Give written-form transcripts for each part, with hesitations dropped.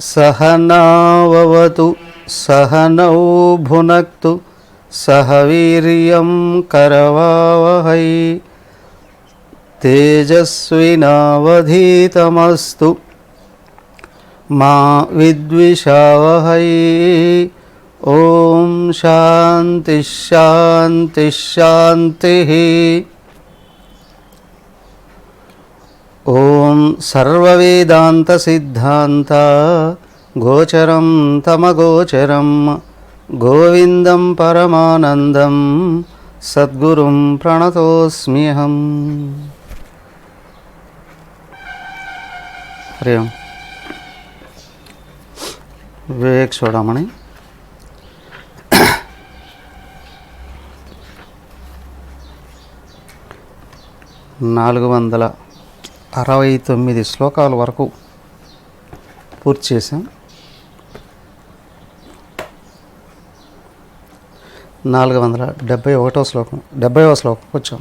सहनाववतु सहनौ भुनक्तु सह वीर्यं करवावहै तेजस्विनावधीतमस्तु मा विद्विषावहै। ओम शांति शांति शांति। ओम सर्ववेदांत सिद्धांत गोचरं तमगोचरं गोविंदं परमानंदं सद्गुरुं प्रणतोस्म्यहम्। हरि ओम। विवेक चूड़ामणि 469 శ్లోకాల వరకు పూర్తి చేశాం. 471వ శ్లోకం 70వ శ్లోకం వచ్చాం.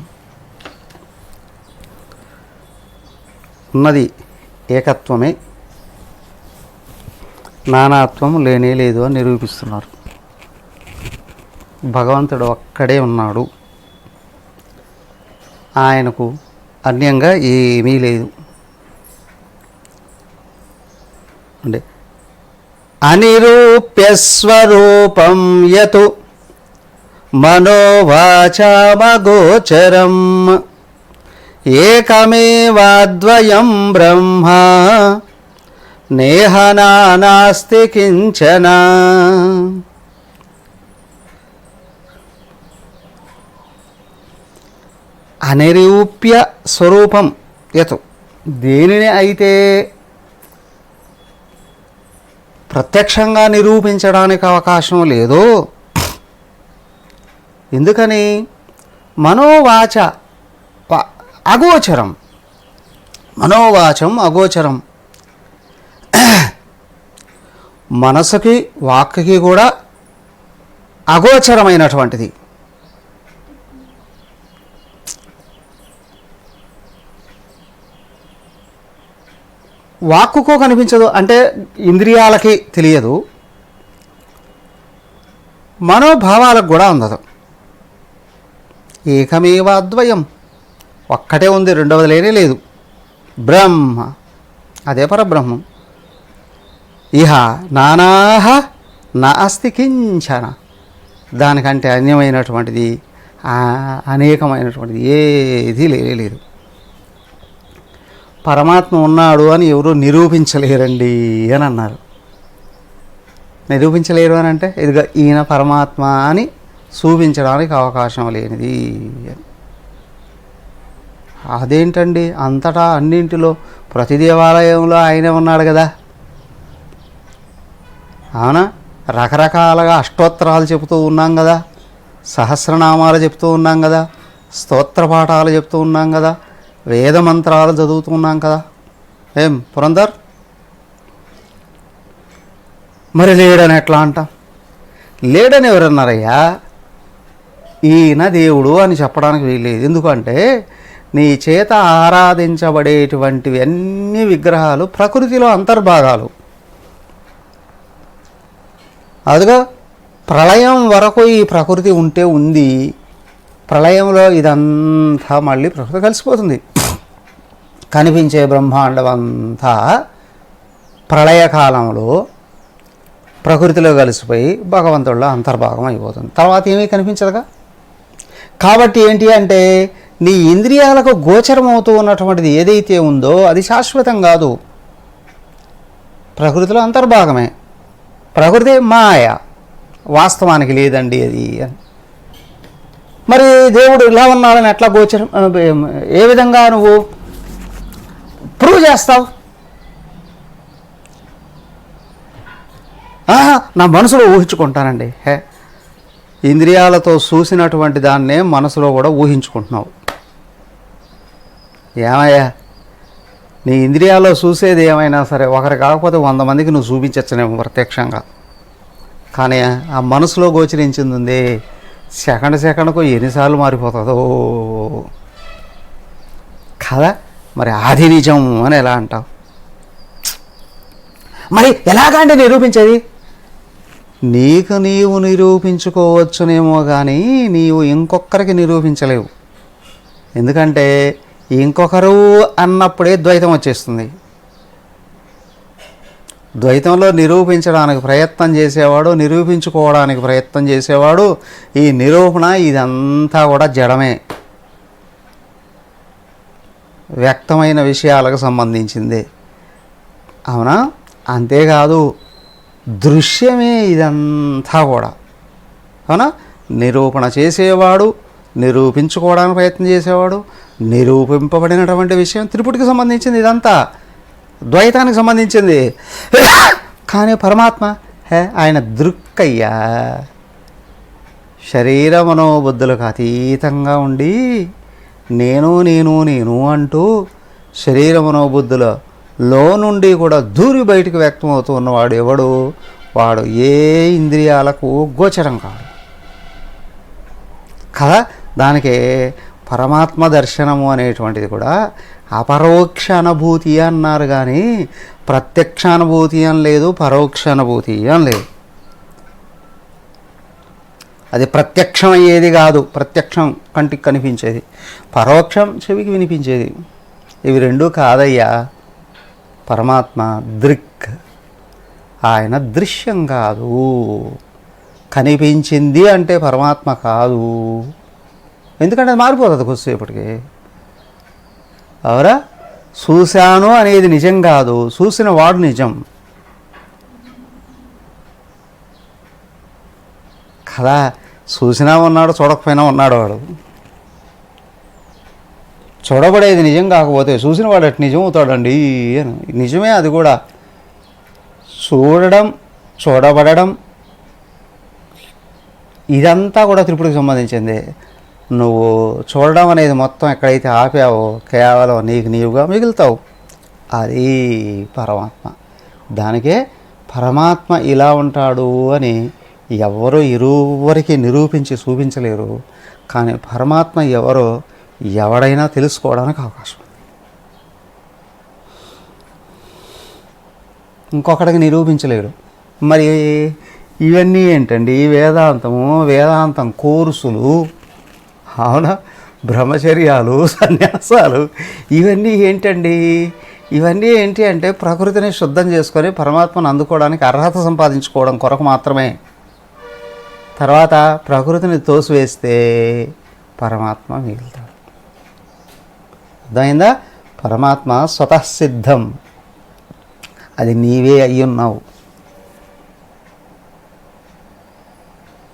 ఉన్నది ఏకత్వమే, నానాత్వం లేనే లేదు అని నిరూపిస్తున్నారు. భగవంతుడు ఒక్కడే ఉన్నాడు, ఆయనకు అన్యంగా ఏమీ లేదు. అంటే అనిరూప్య స్వరూపం యతు మనోవాచామగోచరం ఏకమేవాద్వయం బ్రహ్మ నేహ నానాస్తి కించన. అనిరూప్య స్వరూపం యతు, దేనిని అయితే ప్రత్యక్షంగా నిరూపించడానికి అవకాశం లేదో, ఎందుకని మనోవాచ అగోచరం, మనోవాచం అగోచరం, మనసుకి వాక్కి కూడా అగోచరమైనటువంటిది. వాక్కుకో కనిపించదు, అంటే ఇంద్రియాలకి తెలియదు, మనోభావాలకు కూడా అందదు. ఏకమేవ అద్వయం, ఒక్కటే ఉంది, రెండవది లేనే లేదు. బ్రహ్మ, అదే పరబ్రహ్మం. ఇహ నానాహ నాస్తి కించన, దానికంటే అన్యమైనటువంటిది అనేకమైనటువంటిది ఏది లేదు. పరమాత్మ ఉన్నాడు అని ఎవరు నిరూపించలేరండి అని అన్నారు. నిరూపించలేరు అని అంటే ఇదిగా ఈయన పరమాత్మ అని చూపించడానికి అవకాశం లేనిది. అదేంటండి, అంతటా అన్నింటిలో ప్రతి దేవాలయంలో ఆయనే ఉన్నాడు కదా. అవునా, రకరకాలుగా అష్టోత్తరాలు చెబుతూ ఉన్నాం కదా, సహస్రనామాలు చెప్తూ ఉన్నాం కదా, స్తోత్ర పాఠాలు చెప్తూ ఉన్నాం కదా, వేద మంత్రాలు చదువుతున్నాం కదా. ఏం పురందర్, మరి లేడని ఎట్లా అంటాం? లేడని ఎవరన్నారయ్యా? ఈయన దేవుడు అని చెప్పడానికి వీల్లేదు. ఎందుకంటే నీ చేత ఆరాధించబడేటువంటివి అన్ని విగ్రహాలు ప్రకృతిలో అంతర్భాగాలు. అదిగా ప్రళయం వరకు ఈ ప్రకృతి ఉంటే ఉంది, ప్రళయంలో ఇదంతా మళ్ళీ ప్రకృతి కలిసిపోతుంది. కనిపించే బ్రహ్మాండం అంతా ప్రళయకాలంలో ప్రకృతిలో కలిసిపోయి భగవంతుడిలో అంతర్భాగం అయిపోతుంది. తర్వాత ఏమీ కనిపించదుగా. కాబట్టి ఏంటి అంటే, నీ ఇంద్రియాలకు గోచరమవుతూ ఉన్నటువంటిది ఏదైతే ఉందో అది శాశ్వతం కాదు, ప్రకృతిలో అంతర్భాగమే. ప్రకృతి మాయ, వాస్తవానికి లేదండి అది. మరి దేవుడు ఇలా ఉన్నాడని ఎట్లా గోచరం, ఏ విధంగా నువ్వు ప్రూవ్ చేస్తావు? నా మనసులో ఊహించుకుంటానండి. ఇంద్రియాలతో చూసినటువంటి దాన్నే మనసులో కూడా ఊహించుకుంటున్నావు. ఏమయ్యా, నీ ఇంద్రియాల్లో చూసేది ఏమైనా సరే ఒకరు కాకపోతే 100 మందికి నువ్వు చూపించచ్చునేమో ప్రత్యక్షంగా, కానీ ఆ మనసులో గోచరించింది ఉంది సెకండ్కు ఎన్నిసార్లు మారిపోతుందో కదా. మరి ఆది నిజం అని ఎలా అంటావు? మరి ఎలాగంటే నిరూపించేది? నీకు నీవు నిరూపించుకోవచ్చునేమో కానీ నీవు ఇంకొకరికి నిరూపించలేవు. ఎందుకంటే ఇంకొకరు అన్నప్పుడే ద్వైతం వచ్చేస్తుంది. ద్వైతంలో నిరూపించడానికి ప్రయత్నం చేసేవాడు, నిరూపించుకోవడానికి ప్రయత్నం చేసేవాడు, ఈ నిరూపణ ఇదంతా కూడా జడమే, వ్యక్తమైన విషయాలకు సంబంధించింది. అవునా? అంతేకాదు దృశ్యమే ఇదంతా కూడా. అవునా? నిరూపణ చేసేవాడు, నిరూపించుకోవడానికి ప్రయత్నం చేసేవాడు, నిరూపింపబడినటువంటి విషయం త్రిపుటికి సంబంధించింది, ఇదంతా ద్వైతానికి సంబంధించింది. కానీ పరమాత్మ ఆయన దృక్కయ్యా, శరీర మనోబుద్ధులకు అతీతంగా ఉండి నేను నేను నేను అంటూ శరీర మనోబుద్ధులలో నుండి కూడా దూరి బయటికి వ్యక్తమవుతూ ఉన్నవాడు ఎవడు? వాడు ఏ ఇంద్రియాలకు గోచరం కాడు కదా. దానికే పరమాత్మ దర్శనము అనేటువంటిది కూడా అపరోక్ష అనుభూతి అన్నారు, కానీ ప్రత్యక్ష అనుభూతి అని లేదు, పరోక్ష అనుభూతి అని లేదు. అది ప్రత్యక్షం అయ్యేది కాదు, ప్రత్యక్షం కంటికి కనిపించేది, పరోక్షం చెవికి వినిపించేది. ఇవి రెండూ కాదయ్యా. పరమాత్మ దృక్, ఆయన దృశ్యం కాదు. కనిపించింది అంటే పరమాత్మ కాదు, ఎందుకంటే అది మారిపోతుంది కొద్దిసేపటికి. అవరా? చూశాను అనేది నిజం కాదు, చూసిన వాడు నిజం కదా. చూసినా ఉన్నాడు, చూడకపోయినా ఉన్నాడు వాడు. చూడబడేది నిజం కాకపోతే చూసిన వాడు అటు నిజం అవుతాడండి అని. నిజమే అది కూడా. చూడడం, చూడబడడం ఇదంతా కూడా త్రిపుడికి సంబంధించింది. నువ్వు చూడడం అనేది మొత్తం ఎక్కడైతే ఆపావో కేవలం నీకు నీవుగా మిగులుతావు, అది పరమాత్మ. దానికే పరమాత్మ ఇలా ఉంటాడు అని ఎవరో ఇరువురికి నిరూపించి చూపించలేరు. కానీ పరమాత్మ ఎవరో ఎవడైనా తెలుసుకోవడానికి అవకాశం ఉంది. ఇంకొకడికి నిరూపించలేడు. మరి ఇవన్నీ ఏంటండి? వేదాంతం కోర్సులు, అవునా, బ్రహ్మచర్యాలు, సన్యాసాలు, ఇవన్నీ ఏంటండి? ఇవన్నీ ఏంటి అంటే ప్రకృతిని శుద్ధం చేసుకొని పరమాత్మను అందుకోవడానికి అర్హత సంపాదించుకోవడం కొరకు మాత్రమే. తర్వాత ప్రకృతిని తోసివేస్తే పరమాత్మ మిగులుతాడు. అర్థమైందా? పరమాత్మ స్వతఃసిద్ధం, అది నీవే అయ్యున్నావు,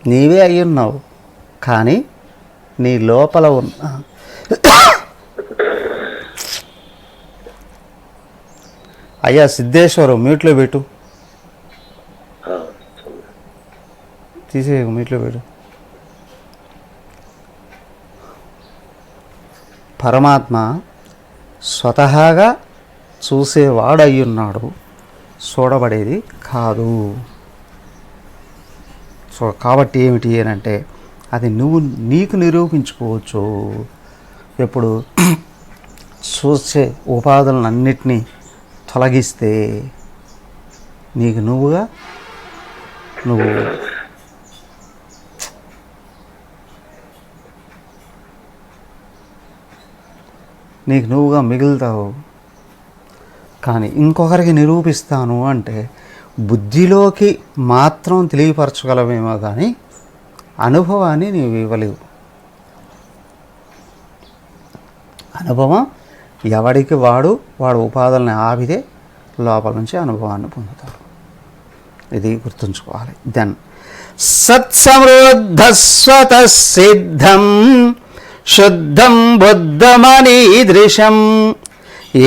నీవే అయ్యున్నావు. కానీ నీ లోపల ఉన్న అయ్యా సిద్ధేశ్వరం మ్యూట్లో పెట్టు, తీసే మ్యూట్లో పెట్టు. పరమాత్మ స్వతహాగా చూసేవాడు అయ్యున్నాడు, చూడబడేది కాదు. సో కాబట్టి ఏమిటి అని అంటే అది నువ్వు నీకు నిరూపించుకోవచ్చు. ఎప్పుడు చూసే ఉపాధులన్నిటినీ తొలగిస్తే నీకు నువ్వుగా మిగులుతావు. కానీ ఇంకొకరికి నిరూపిస్తాను అంటే బుద్ధిలోకి మాత్రం తెలియపరచగలవేమో కానీ అనుభవాన్ని నీవు ఇవ్వలేవు. అనుభవం ఎవడికి వాడు ఉపాధుల్ని ఆపితే లోపల నుంచి అనుభవాన్ని పొందుతాడు. ఇది గుర్తుంచుకోవాలి. దెన్ సత్సమృద్ధ స్వతః సిద్ధం శుద్ధం బుద్ధమనీదృశం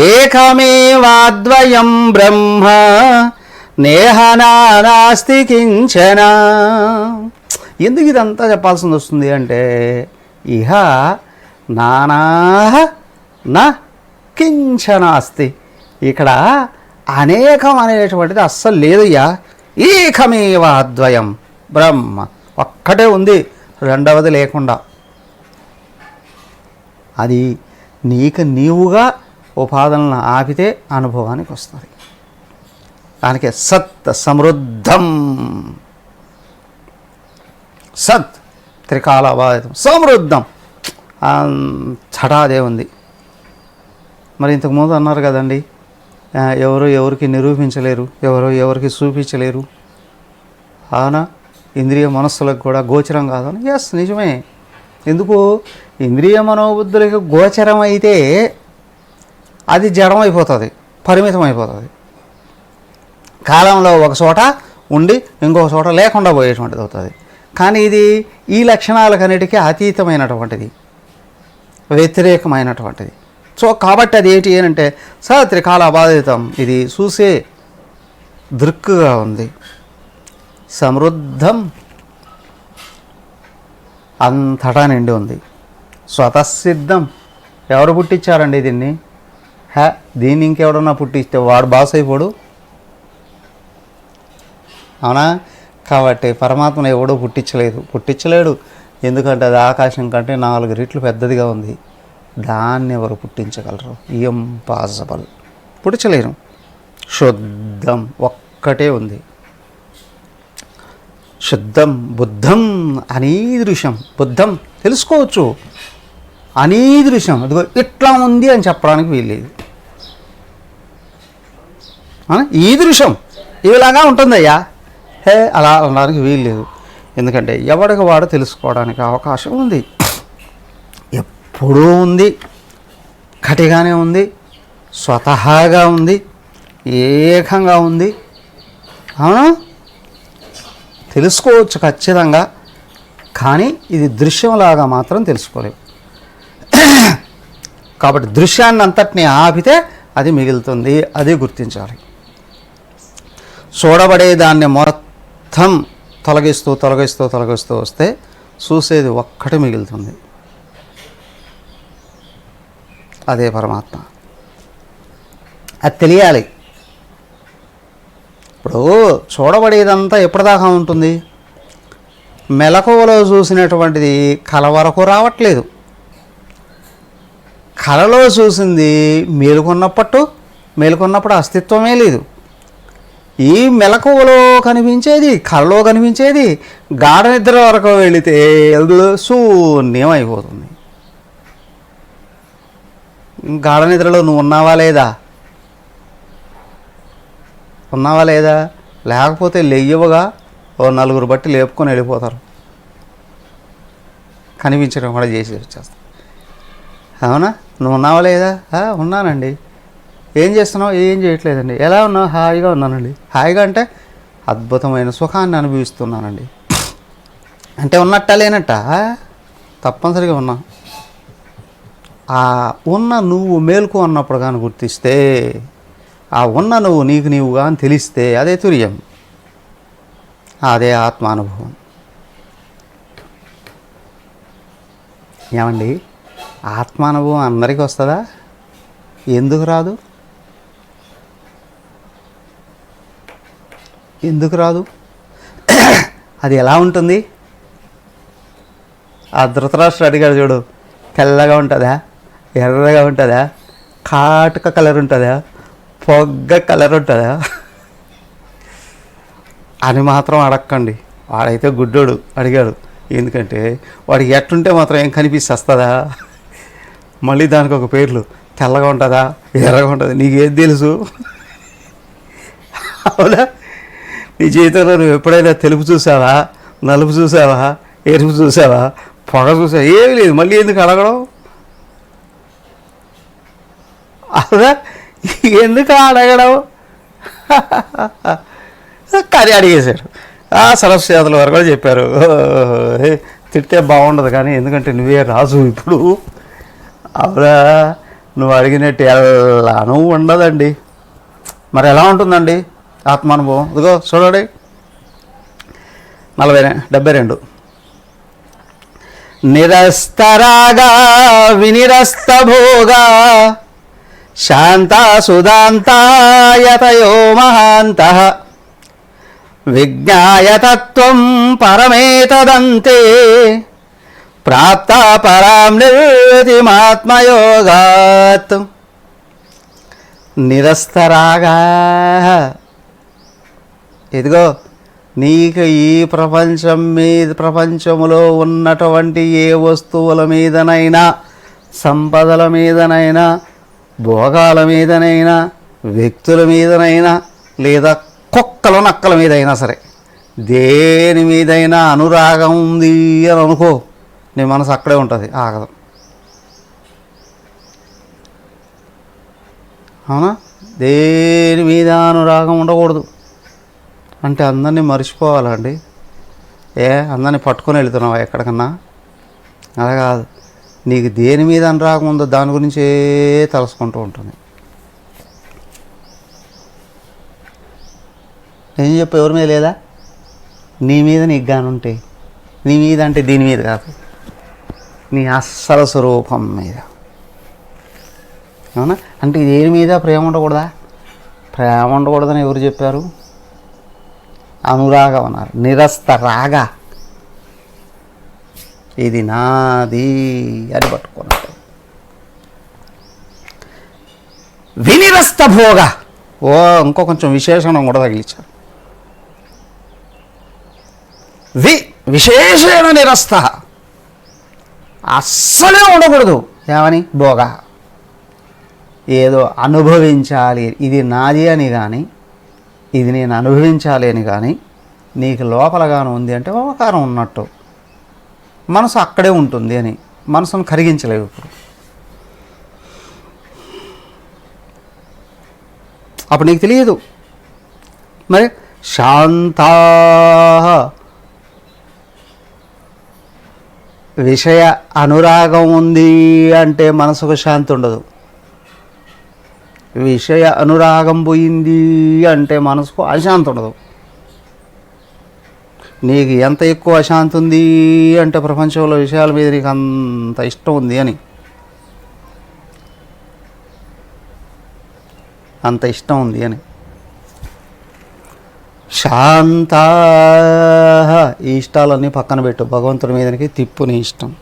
ఏకమేవాద్వయం బ్రహ్మ నేహనానాస్తి కించన. ఎందుకు ఇదంతా చెప్పాల్సింది వస్తుంది అంటే ఇహ నానాహ నా కించనాస్తి. ఇక్కడ అనేకం అనేటువంటిది అస్సలు లేదయ్యా. ఏకమేవ అద్వయం బ్రహ్మ, ఒక్కటే ఉంది, రెండవది లేకుండా. అది నీకు నీవుగా ఉపాధులను ఆపితే అనుభవానికి వస్తుంది. దానికే సత్ సమృద్ధం. సత్ త్రికాలాబాధితం సమృద్ధం చటాదే ఉంది. మరి ఇంతకుముందు అన్నారు కదండి, ఎవరు ఎవరికి నిరూపించలేరు, ఎవరు ఎవరికి చూపించలేరు. అవునా? ఇంద్రియ మనస్సులకు కూడా గోచరం కాదని. ఎస్, నిజమే. ఎందుకు? ఇంద్రియ మనోబుద్ధులకు గోచరం అయితే అది జడం అయిపోతుంది, పరిమితం అయిపోతుంది. కాలంలో ఒక చోట ఉండి ఇంకొక చోట లేకుండా పోయేటువంటిది అవుతుంది. కానీ ఇది ఈ లక్షణాలకన్నిటికీ అతీతమైనటువంటిది, వ్యతిరేకమైనటువంటిది. సో కాబట్టి అది ఏంటి అంటే త్రికాల బాధితం. ఇది చూసే దృక్కుగా ఉంది. సమృద్ధం అంతటా నిండి ఉంది. స్వతసిద్ధం. ఎవరు పుట్టించారండి దీన్ని? దీన్ని ఇంకెవడన్నా పుట్టిస్తే వాడు బాస్ అయిపోడు. అవునా? కాబట్టి పరమాత్మను ఎవడో పుట్టించలేడు. ఎందుకంటే అది ఆకాశం కంటే 4 రెట్లు పెద్దదిగా ఉంది. దాన్ని ఎవరు పుట్టించగలరు? ఇంపాసిబుల్. పుట్టించలేరు. శుద్ధం ఒక్కటే ఉంది. శుద్ధం బుద్ధం అనీదృశం. బుద్ధం తెలుసుకోవచ్చు, అనీదృశం. అదిగో ఇట్లా ఉంది అని చెప్పడానికి వీల్లేదు. ఈదృశం ఇలాగా ఉంటుందయ్యా, అలా అనడానికి వీల్లేదు. ఎందుకంటే ఎవడికి వాడు తెలుసుకోవడానికి అవకాశం ఉంది. ఎప్పుడూ ఉంది, కటిగానే ఉంది, స్వతహాగా ఉంది, ఏకంగా ఉంది. అవునా? తెలుసుకోవచ్చు ఖచ్చితంగా, కానీ ఇది దృశ్యంలాగా మాత్రం తెలుసుకోలేము. కాబట్టి దృశ్యాన్ని అంతటిని ఆపితే అది మిగులుతుంది. అది గుర్తించాలి. చూడబడే దాన్ని మొత్తం తొలగిస్తూ వస్తే చూసేది ఒక్కటి మిగులుతుంది. అదే పరమాత్మ. అది తెలియాలి. ఇప్పుడు చూడబడేదంతా ఎప్పటిదాకా ఉంటుంది? మెలకువలో చూసినటువంటిది కల వరకు రావట్లేదు. కలలో చూసింది మేలుకున్నప్పుడు అస్తిత్వమే లేదు. ఈ మెలకువలో కనిపించేది, కలలో కనిపించేది గాఢ నిద్ర వరకు వెళితే శూన్యం అయిపోతుంది. గాఢ నిద్రలో నువ్వు ఉన్నావా లేదా? లేకపోతే లెయ్యవుగా ఓ 4 బట్టి లేపుకొని వెళ్ళిపోతారు. కనిపించడం కూడా చేసి వచ్చేస్తాం. అవునా? నువ్వు ఉన్నావా లేదా? ఉన్నానండి. ఏం చేస్తున్నావు? ఏం చేయట్లేదండి. ఎలా ఉన్నావు? హాయిగా ఉన్నానండి. హాయిగా అంటే అద్భుతమైన సుఖాన్ని అనుభవిస్తున్నానండి. అంటే ఉన్నట్ట లేనట్ట? తప్పనిసరిగా ఉన్నా. ఆ ఉన్న నువ్వు మేలుకు అన్నప్పుడు కానీ గుర్తిస్తే, ఆ ఉన్న నువ్వు నీకు నీవుగా అని తెలిస్తే అదే తుర్యం, అదే ఆత్మానుభవం. ఏమండి, ఆత్మానుభవం అందరికీ వస్తుందా? ఎందుకు రాదు? అది ఎలా ఉంటుంది? ఆ ధృతరాష్ట్రుడు అడిగాడు చూడు, తెల్లగా ఉంటుందా, ఎర్రగా ఉంటుందా, కాటుక కలర్ ఉంటుందా, పొగ్గ కలర్ ఉంటుందా అని మాత్రం అడక్కండి. వాడైతే గుడ్డోడు అడిగాడు. ఎందుకంటే వాడికి ఎట్టుంటే మాత్రం ఏం కనిపిస్తుందా? మళ్ళీ దానికి ఒక పేర్లు, తెల్లగా ఉంటుందా, ఎర్రగా ఉంటుందా, నీకేం తెలుసు? అవునా? నీ జీవితంలో నువ్వు ఎప్పుడైనా తెలుపు చూసావా, నలుపు చూసావా, ఎరుపు చూసావా, పొగ చూసావా? ఏమీ లేదు. మళ్ళీ ఎందుకు అడగడం? అవునా? ఎందుకు అడగడం? కానీ అడిగేశాడు. సరస్వతి వారు కూడా చెప్పారు, తిట్టే బాగుండదు కానీ ఎందుకంటే నువ్వే రాజు ఇప్పుడు. అవునా? నువ్వు అడిగినట్టు ఎలానూ ఉండదండి. మరి ఎలా ఉంటుందండి ఆత్మానుభవం? ఇదిగో చూడండి, 72 నిరస్తరాగా వినిరస్త భోగా శాంత సుదాంతాయతయో మహాంతః విజ్ఞాయతత్వం పరమేతదంతే ప్రాప్త పరాం నిర్వృతిమాత్మయోగాత్. నిరస్తరాగా ఇదిగో నీకు ఈ ప్రపంచములో ఉన్నటువంటి ఏ వస్తువుల మీదనైనా, సంపదల మీదనైనా, భోగాల మీదనైనా, వ్యక్తుల మీదనైనా, లేదా కుక్కల నక్కల మీదైనా సరే, దేని మీదైనా అనురాగం ఉంది అని అనుకో, నీ మనసు అక్కడే ఉంటుంది, ఆగదు. అవునా? దేని మీద అనురాగం ఉండకూడదు అంటే అందరినీ మర్చిపోవాలండి. అందరినీ పట్టుకొని వెళ్తున్నావా ఎక్కడికన్నా? అలా కాదు. నీకు దేని మీద అనురాగం ఉందో దాని గురించే తలుసుకుంటూ ఉంటుంది. ఏం చెప్పు, ఎవరి మీద లేదా? నీ మీద నీకు గానుంటే, నీ మీద అంటే దీని మీద కాదు, నీ అస్సలు స్వరూపం మీద. అవునా? అంటే దేని మీద ప్రేమ ఉండకూడదా? ప్రేమ ఉండకూడదని ఎవరు చెప్పారు? అనురాగం అన్నారు. నిరస్త రాగ, ఇది నాది అని పట్టుకున్నాడు. వినిరస్త భోగ, ఇంకో కొంచెం విశేషణం కూడా తగిలించారు. విశేషణ నిరస్త, అస్సలే ఉండకూడదు. ఏమని? భోగ, ఏదో అనుభవించాలి, ఇది నాది అని కానీ, ఇది నేను అనుభవించాలి అని కానీ నీకు లోపలగాను ఉంది అంటే మమకారం ఉన్నట్టు. మనసు అక్కడే ఉంటుంది అని మనసును కరిగించలేవు. ఇప్పుడు అప్పుడు నీకు తెలియదు. మరి శాంతా, విషయ అనురాగం ఉంది అంటే మనసుకు శాంతి ఉండదు. విషయ అనురాగం పోయింది అంటే మనసుకు అశాంతి ఉండదు. నీకు ఎంత ఎక్కువ అశాంతి ఉంది అంటే ప్రపంచంలో విషయాల మీద నీకు అంత ఇష్టం ఉంది అని, అంత ఇష్టం ఉంది అని. శాంత, ఈ ఇష్టాలన్నీ పక్కన పెట్టు, భగవంతుడి మీదకి తిప్పు నీ ఇష్టం.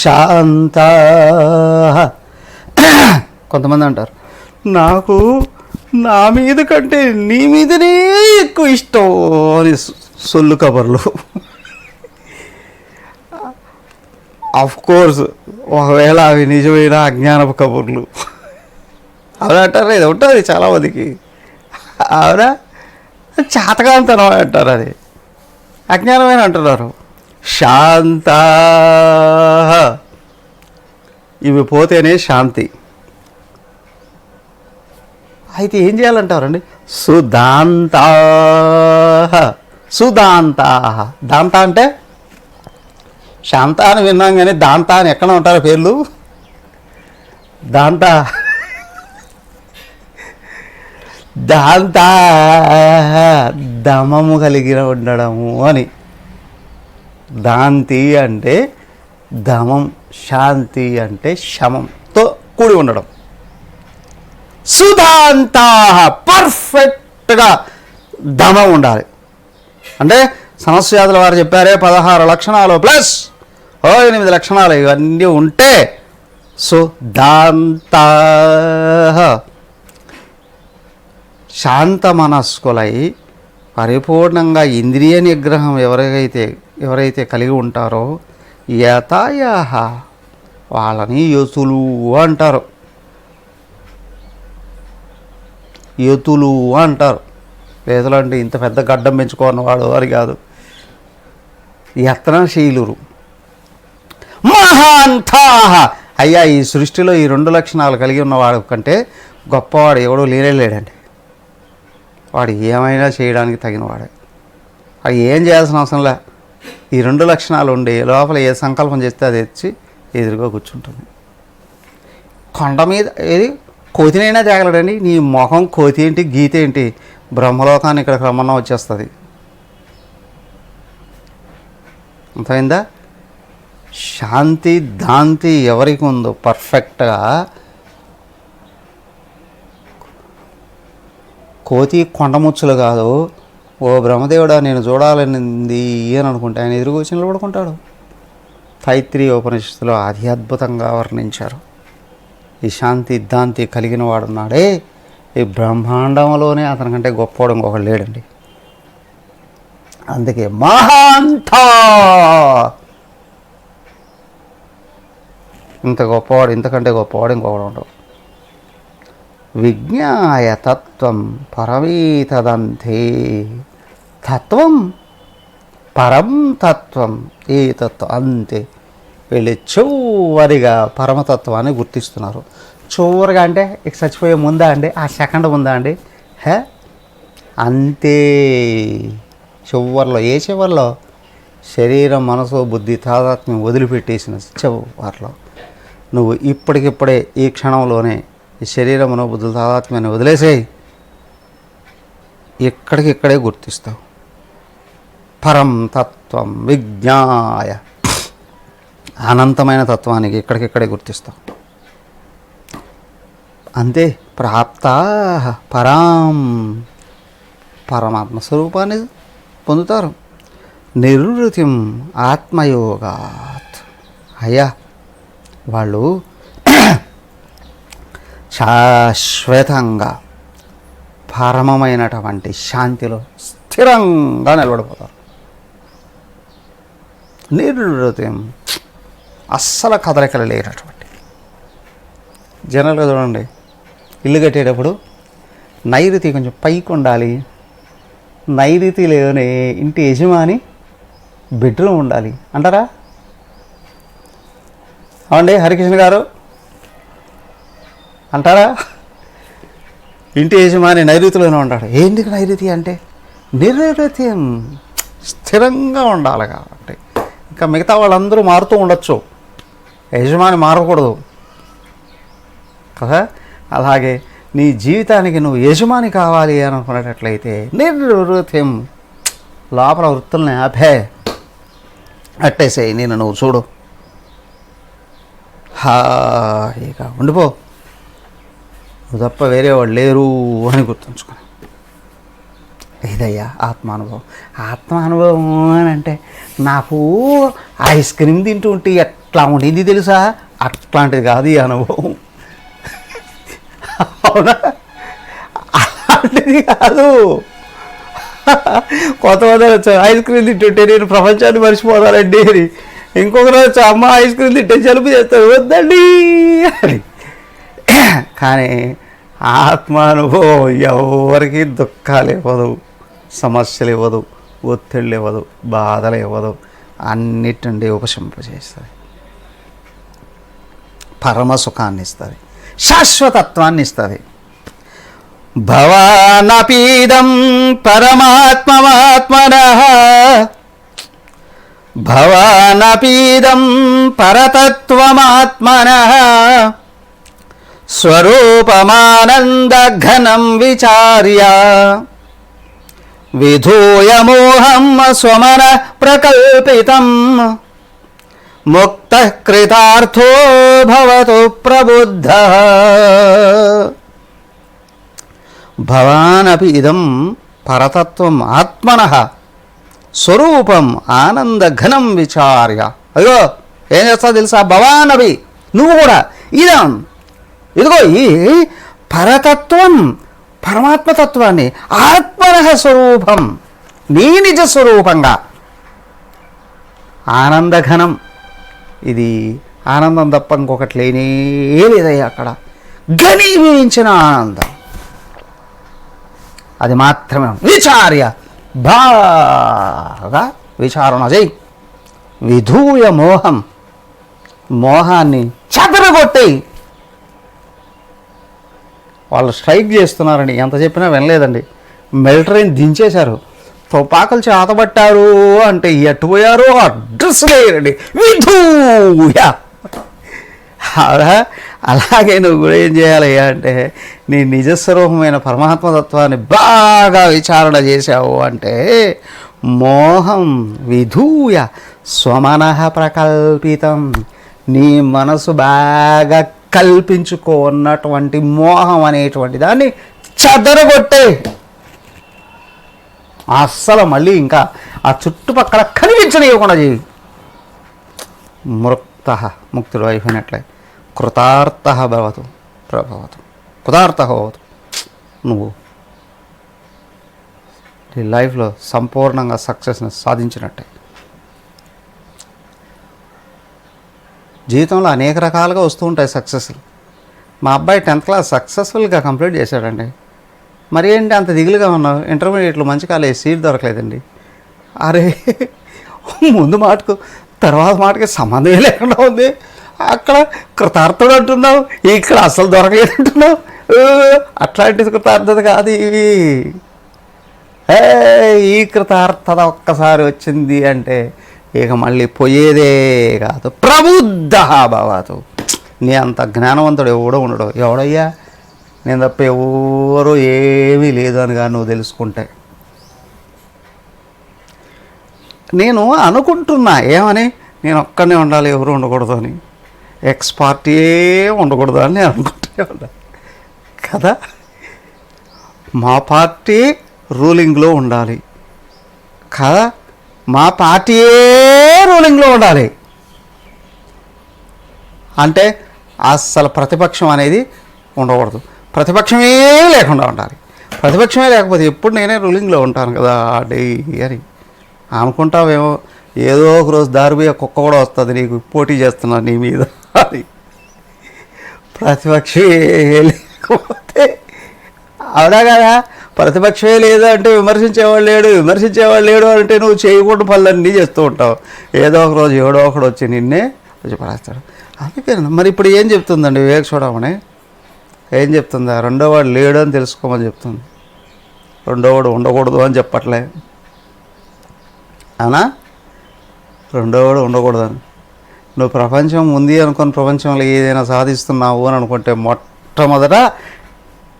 శాంత. కొంతమంది అంటారు, నాకు నా మీద కంటే నీ మీదనే ఎక్కువ ఇష్టం అని సొల్లు కబర్లు. కోర్స్ ఒకవేళ అవి నిజమైన అజ్ఞానపు కబుర్లు. అవునా అంటారు, ఇది ఉంటుంది చాలామందికి. అవునా? చాతకాంతనం అంటారు, అది అజ్ఞానమైన అంటున్నారు. శాంత, ఇవి పోతేనే శాంతి. అయితే ఏం చేయాలంటారండి? సుదాంత. సుదాంత, దాంత అంటే శాంత అని విన్నాం కానీ దాంత అని ఎక్కడ ఉంటారు పేర్లు? దాంత, దాంత దమము కలిగిన ఉండడము అని. దాంతి అంటే దమం, శాంతి అంటే శమంతో కూడి ఉండడం. సుదాంత, పర్ఫెక్ట్గా దమం ఉండాలి. అంటే సమస్యాదుల వారు చెప్పారే 16 లక్షణాలు ప్లస్ 8 లక్షణాలు, ఇవన్నీ ఉంటే సుదాంత, శాంత మనస్కులై పరిపూర్ణంగా ఇంద్రియ నిగ్రహం ఎవరైతే కలిగి ఉంటారో యతాయాహ, వాళ్ళని యతులు అంటారు. యతులు అంటారు. యతులు అంటే ఇంత పెద్ద గడ్డం పెంచుకున్నవాడు అని కాదు, యత్నశీలురు. మహాంతాహ, అయ్యా ఈ సృష్టిలో ఈ 2 లక్షణాలు కలిగి ఉన్నవాడు కంటే గొప్పవాడు ఎవడో లేడండి. వాడు ఏమైనా చేయడానికి తగినవాడే. అది ఏం చేయాల్సిన అవసరం లే. ఈ 2 లక్షణాలు ఉండి లోపల ఏ సంకల్పం చేస్తే అది తెచ్చి ఎదురుగా కూర్చుంటుంది. కొండ మీద ఏది కోతినైనా తేగలడండి. నీ మొహం కోతి ఏంటి, గీత ఏంటి, బ్రహ్మలోకాన్ని ఇక్కడికి రమ్మన్నా వచ్చేస్తుంది. అర్థమైందా? శాంతి దాంతి ఎవరికి ఉందో పర్ఫెక్ట్గా, కోతి కొండముచ్చులు కాదు, ఓ బ్రహ్మదేవుడా నేను చూడాలనింది అని అనుకుంటే ఆయన ఎదురుగా వచ్చి నిలబడుకుంటాడు. తైత్రీయ ఉపనిషత్తులో అతి అద్భుతంగా వర్ణించారు. ఈ శాంతి దాంతి కలిగిన వాడున్నాడే, ఈ బ్రహ్మాండంలోనే అతనికంటే గొప్పవాడు ఇంకొకడు లేడండి. అందుకే మహాంత, ఇంత గొప్పవాడు, ఇంతకంటే గొప్పవాడు ఇంకొకడు ఉండవు. విజ్ఞాయ తత్వం పరమేతదంతే, తత్వం పరం తత్వం, ఏ తత్వం అంతే. వీళ్ళు చివరిగా పరమతత్వాన్ని గుర్తిస్తున్నారు. చివరిగా అంటే ఇక చచ్చిపోయే ముందా అండి, ఆ సెకండ్ ముందా అండి, అంతే. చివరిలో, ఏ చివరిలో? శరీరం మనసు బుద్ధి తాదాత్మ్యం వదిలిపెట్టేసిన చివరిలో నువ్వు ఇప్పటికిప్పుడే ఈ క్షణంలోనే ఈ శరీరం మనో బుద్ధుల తాదాత్మ్యాన్ని వదిలేసేయి, ఇక్కడికిక్కడే గుర్తిస్తావు. పరం తత్వం విజ్ఞాయ, అనంతమైన తత్వానికి ఇక్కడికిక్కడే గుర్తిస్తావు. అంతే. ప్రాప్త పరాం, పరమాత్మ స్వరూపాన్ని పొందుతారు. నిర్వృతిం ఆత్మయోగాత్, అయ్యా వాళ్ళు శాశ్వతంగా పరమమైనటువంటి శాంతిలో స్థిరంగా నిలబడిపోతారు. నిర్వృతిం, అస్సలు కదలికలు లేనటువంటి. జనరల్గా చూడండి, ఇల్లు కట్టేటప్పుడు నైరుతి కొంచెం పైకి ఉండాలి, నైరుతి లేని ఇంటి యజమాని బెడ్రూమ్ ఉండాలి అంటారా? అవునండి హరికృష్ణ గారు అంటారా? ఇంటి యజమాని నైరుతిలోనే ఉంటాడు. ఏంటికి నైరుతి అంటే నైరుతి స్థిరంగా ఉండాలి కాబట్టి. ఇంకా మిగతా వాళ్ళందరూ మారుతూ ఉండొచ్చు, యజమాని మారకూడదు కదా. అలాగే నీ జీవితానికి నువ్వు యజమాని కావాలి అని అనుకునేటట్లయితే నిర్వృత్యం, లోపల వృత్తుల్ని ఆపే అట్టేసేయి. నేను నువ్వు చూడు, హాయిగా ఉండిపో, నువ్వు తప్ప వేరే వాళ్ళు లేరు అని గుర్తుంచుకొని. ఇదయ్యా ఆత్మానుభవం. ఆత్మానుభవం అని అంటే నాకు ఐస్ క్రీమ్ తింటూ ఉంటే ఎట్లా ఉండింది తెలుసా, అట్లాంటిది కాదు ఈ అనుభవం. అవునా? అలాంటిది కాదు. కొంతమంది వచ్చారు, ఐస్ క్రీమ్ తింటుంటే నేను ప్రపంచాన్ని మర్చిపోతానండి అని. ఇంకొకరు వచ్చి అమ్మ ఐస్ క్రీమ్ తింటే జలుబు చేస్తారు, వద్దండి అని. కానీ ఆత్మానుభవం ఎవరికి దుఃఖాలు ఇవ్వదు, సమస్యలు ఇవ్వదు, ఒత్తిళ్ళు ఇవ్వదు, బాధలు ఇవ్వదు, అన్నిటి నుండి ఉపశమింపజేస్తుంది, పరమ సుఖాన్ని ఇస్తుంది, శాశ్వతత్వాన్ని ఇస్తుంది. భవానపీదం పరమాత్మమాత్మనః, భవానపీదం పరతత్వమాత్మనః, స్వరూపమానందఘనం విచార్య విధూయ మోహం స్వమన ప్రకల్పితం, ముక్తః కృతార్థో భవతు ప్రబుద్ధః. భవానపి ఇదం పరతత్వం ఆత్మనః స్వరూపం ఆనందఘనం విచార్య. అయ్యో ఏం చేస్తావు తెలుసా? భవానపి, నువ్వు కూడా ఇదం, ఇదిగో ఈ పరతత్వం పరమాత్మతత్వాన్ని ఆత్మనః స్వరూపం, నీ నిజ స్వరూపంగా ఆనందఘనం, ఇది ఆనందం తప్ప ఇంకొకటి లేనే లేదయ్యా అక్కడ, ఘనీభవించిన ఆనందం, అది మాత్రమే. విచార్య, బాగా విచారణ చేయి. విధూయ మోహం, మోహాన్ని చెదరగొట్టేయి. వాళ్ళు స్ట్రైక్ చేస్తున్నారని ఎంత చెప్పినా వినలేదండి. మిలిటరీని దించేశారు, తుపాకులు చేతబట్టారు అంటే ఎట్టుపోయారు, అడ్రస్ లేరండి. విధూయ. అలాగే నువ్వు కూడా ఏం చేయాలి అంటే నీ నిజస్వరూపమైన పరమాత్మతత్వాన్ని బాగా విచారణ చేశావు అంటే మోహం విధూయ స్వమనః ప్రకల్పితం, నీ మనసు బాగా కల్పించుకున్నటువంటి మోహం అనేటువంటి దాన్ని చెదరగొట్టే. అస్సలు మళ్ళీ ఇంకా ఆ చుట్టుపక్కల కనిపించనివ్వకుండా చేయి. ముక్తుడు అయిపోయినట్లే. కృతార్థ భవతు ప్రభవతు, కృతార్థ భవతు. నువ్వు నీ లైఫ్లో సంపూర్ణంగా సక్సెస్ని సాధించినట్టే. జీవితంలో అనేక రకాలుగా వస్తూ ఉంటాయి సక్సెస్లు. మా అబ్బాయి 10th క్లాస్ సక్సెస్ఫుల్గా కంప్లీట్ చేశాడండి. మరి ఏంటి అంత దిగులుగా ఉన్నావు? ఇంటర్మీడియట్లో మంచి కాలేజ్ సీట్ దొరకలేదండి. అరే, ముందు మాటకు తర్వాత మాటకి సంబంధమే లేకుండా ఉంది. అక్కడ కృతార్థుడు అంటున్నావు, ఇక్కడ అసలు దొరకలేదు అంటున్నావు. అట్లాంటిది కృతార్థత కాదు ఇవి. ఈ కృతార్థత ఒక్కసారి వచ్చింది అంటే ఇక మళ్ళీ పోయేదే కాదు. ప్రబుద్ధ భవతు. నీ అంత జ్ఞానవంతుడు ఎవడో ఉండడు. ఎవడయ్యా? నేను తప్ప ఎవరు ఏమీ లేదు అని కానీ నువ్వు తెలుసుకుంటే. నేను అనుకుంటున్నా ఏమని, నేను ఒక్కనే ఉండాలి, ఎవరు ఉండకూడదు అని. ఎక్స్ పార్టీయే ఉండకూడదు అని నేను అనుకుంటే ఉండాలి కదా. మా పార్టీ రూలింగ్లో ఉండాలి కదా. మా పార్టీయే రూలింగ్లో ఉండాలి అంటే అస్సలు ప్రతిపక్షం అనేది ఉండకూడదు. ప్రతిపక్షమే లేకుండా ఉండాలి. ప్రతిపక్షమే లేకపోతే ఎప్పుడు నేనే రూలింగ్లో ఉంటాను కదా డే అని అనుకుంటావేమో. ఏదో ఒక రోజు దారిపోయే కుక్క కూడా వస్తుంది నీకు పోటీ చేస్తున్నా నీ మీద అని. ప్రతిపక్షమే లేకపోతే అవునా కదా. ప్రతిపక్షమే లేదు అంటే విమర్శించేవాడు లేడు అంటే నువ్వు చేయకుండా పనులన్నీ చేస్తూ ఉంటావు. ఏదో ఒక రోజు ఎవడో ఒకడు వచ్చి నిన్నే వచ్చి పడేస్తాడు. అందుకే మరి ఇప్పుడు ఏం చెప్తుందండి వివేక చూడమని? ఏం చెప్తుందా? రెండోవాడు లేడు అని తెలుసుకోమని చెప్తుంది. రెండోవాడు ఉండకూడదు అని చెప్పట్లే అవునా? రెండోవాడు ఉండకూడదని. నువ్వు ప్రపంచం ఉంది అనుకుని ప్రపంచంలో ఏదైనా సాధిస్తున్నావు అని అనుకుంటే మొట్టమొదట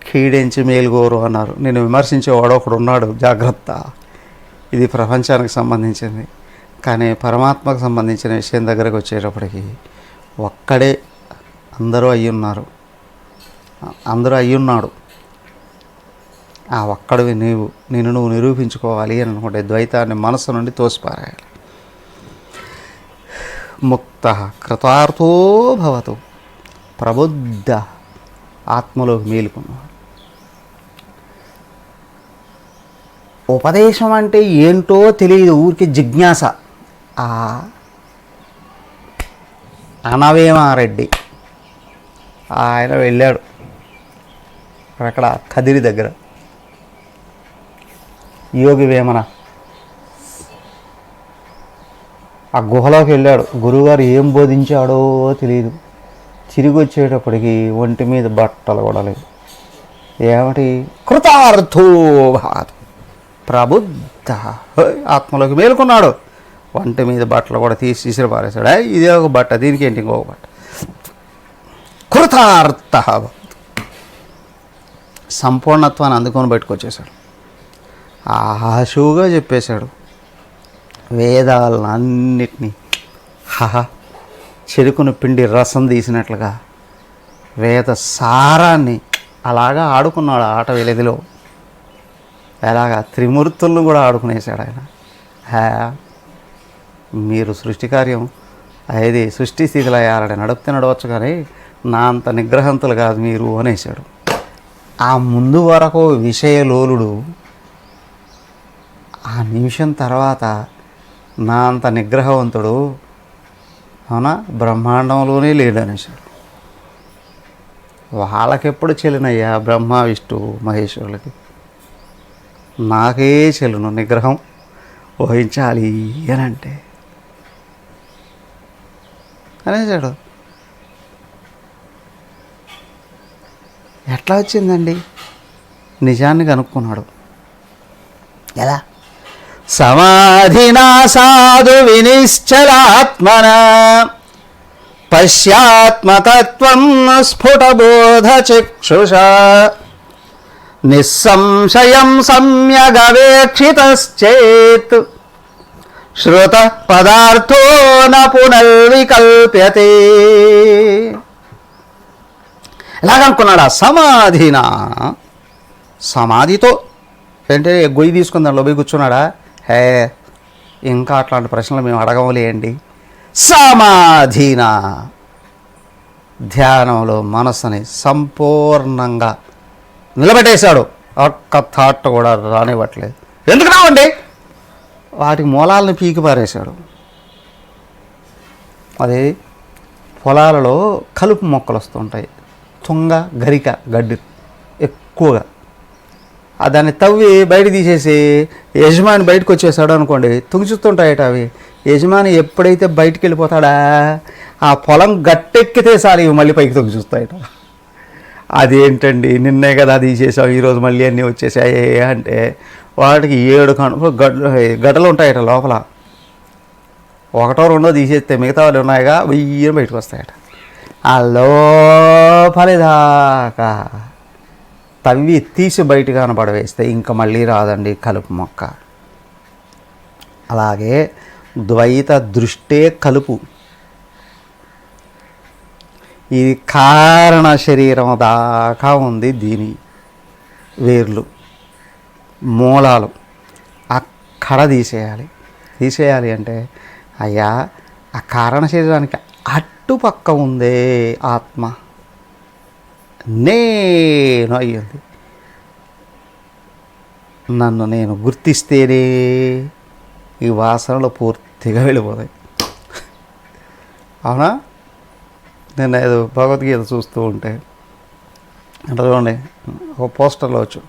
కీడించి మేలుగోరు అన్నారు. నేను విమర్శించేవాడు ఒకడు ఉన్నాడు, జాగ్రత్త. ఇది ప్రపంచానికి సంబంధించింది. కానీ పరమాత్మకు సంబంధించిన విషయం దగ్గరకు వచ్చేటప్పటికి ఒక్కడే అందరూ అయ్యున్నాడు. ఆ ఒక్కడివి నిన్ను నువ్వు నిరూపించుకోవాలి అని అనుకుంటే ద్వైతాన్ని మనసు నుండి తోసిపారాయాలి. ముక్త కృతార్థో భవతు. ప్రబుద్ధ ఆత్మలోకి మేలుకున్నాడు. ఉపదేశం అంటే ఏంటో తెలియదు, ఊరికి జిజ్ఞాస. అనవేమారెడ్డి ఆయన వెళ్ళాడు అక్కడ కదిరి దగ్గర. యోగి వేమన ఆ గుహలోకి వెళ్ళాడు. గురువుగారు ఏం బోధించాడో తెలియదు. తిరిగి వచ్చేటప్పటికి ఒంటి మీద బట్టలు కూడా లేవు. ఏమిటి? కృతార్థో భాతు. ప్రబుద్ధ ఆత్మలోకి మేలుకున్నాడు. ఒంటి మీద బట్టలు కూడా తీసి పారేశాడు. ఇదే ఒక బట్ట, దీనికి ఏంటి ఇంకొక బట్ట. కృతార్థ సంపూర్ణత్వాన్ని అందుకొని బయటకు ఆశువుగా చెప్పేశాడు. వేదాలను అన్నిటినీ చెరుకును పిండి రసం తీసినట్లుగా వేద సారాన్ని అలాగా ఆడుకున్నాడు ఆట వెలిదిలో. ఎలాగా త్రిమూర్తులను కూడా ఆడుకునేశాడు ఆయన. మీరు సృష్టి కార్యం అది సృష్టి స్థితిలో అయ్యారని నడవచ్చు కానీ నా అంత నిగ్రహంతులు కాదు మీరు అనేసాడు. ఆ ముందు వరకు విషయలోలుడు ఆ నిమిషం తర్వాత నా అంత నిగ్రహవంతుడు అవునా బ్రహ్మాండంలోనే లేడు అనేసాడు. వాళ్ళకెప్పుడు చెల్లినయ్యా బ్రహ్మ విష్ణు మహేశ్వరులకి? నాకే చెల్లును నిగ్రహం వహించాలి అని అంటే అనేసాడు. ఎట్లా వచ్చిందండి? నిజాన్ని కనుక్కున్నాడు. ఎలా? సమాధినా సాధు వినిశ్చలాత్మన పశ్యాత్మతత్వం స్ఫుటబోధచక్షుష నిస్సంశయం సమ్యగవేక్షితశ్చేత్ శ్రుత పదార్థో న పునర్వికల్ప్యతే. ఎలాగనుకున్నాడా? సమాధినా, సమాధితో అంటే గొయ్యి తీసుకుని దానిలో పోయి కూర్చున్నాడా? ఇంకా అట్లాంటి ప్రశ్నలు మేము అడగలేండి. సమాధినా ధ్యానంలో మనసుని సంపూర్ణంగా నిలబెట్టేశాడు. ఒక్క థాట్ కూడా రానివ్వట్లేదు. ఎందుకు రావండి, వాటికి మూలాలను పీకి పారేశాడు. అది పొలాలలో కలుపు మొక్కలు వస్తుంటాయి, తుంగ గరిక గడ్డి ఎక్కువగా. దాన్ని తవ్వి బయట తీసేసి యజమాని బయటకు వచ్చేసాడు అనుకోండి, తుంచుతుంటాయట అవి. యజమాని ఎప్పుడైతే బయటికి వెళ్ళిపోతాడా ఆ పొలం గట్టెక్కితే సార్ ఇవి మళ్ళీ పైకి తొంగి చూస్తాయట. అదేంటండి నిన్నే కదా తీసేసావు, ఈరోజు మళ్ళీ అన్నీ వచ్చేసాయి అంటే వాటికి 7 గడ్డలు ఉంటాయట లోపల. ఒకటో రెండో తీసేస్తే మిగతా వాళ్ళు ఉన్నాయిగా వెయ్యి బయటకు వస్తాయట. ఆ లోపలిదాకా తవ్వి తీసి బయట కనపడవేస్తే ఇంకా మళ్ళీ రాదండి కలుపు మొక్క. అలాగే ద్వైత దృష్టే కలుపు. ఇది కారణ శరీరం దాకా ఉంది, దీని వేర్లు మూలాలు అక్కడ తీసేయాలి అంటే అయ్యా ఆ కారణ శరీరానికి అట్టుపక్క ఉందే ఆత్మ, నేను అయ్యింది. నన్ను నేను గుర్తిస్తేనే ఈ వాసనలు పూర్తిగా వెళ్ళిపోతాయి. అవునా? నేను ఏదో భగవద్గీత చూస్తూ ఉంటే అంటే చూడండి, ఒక పోస్టర్లో వచ్చి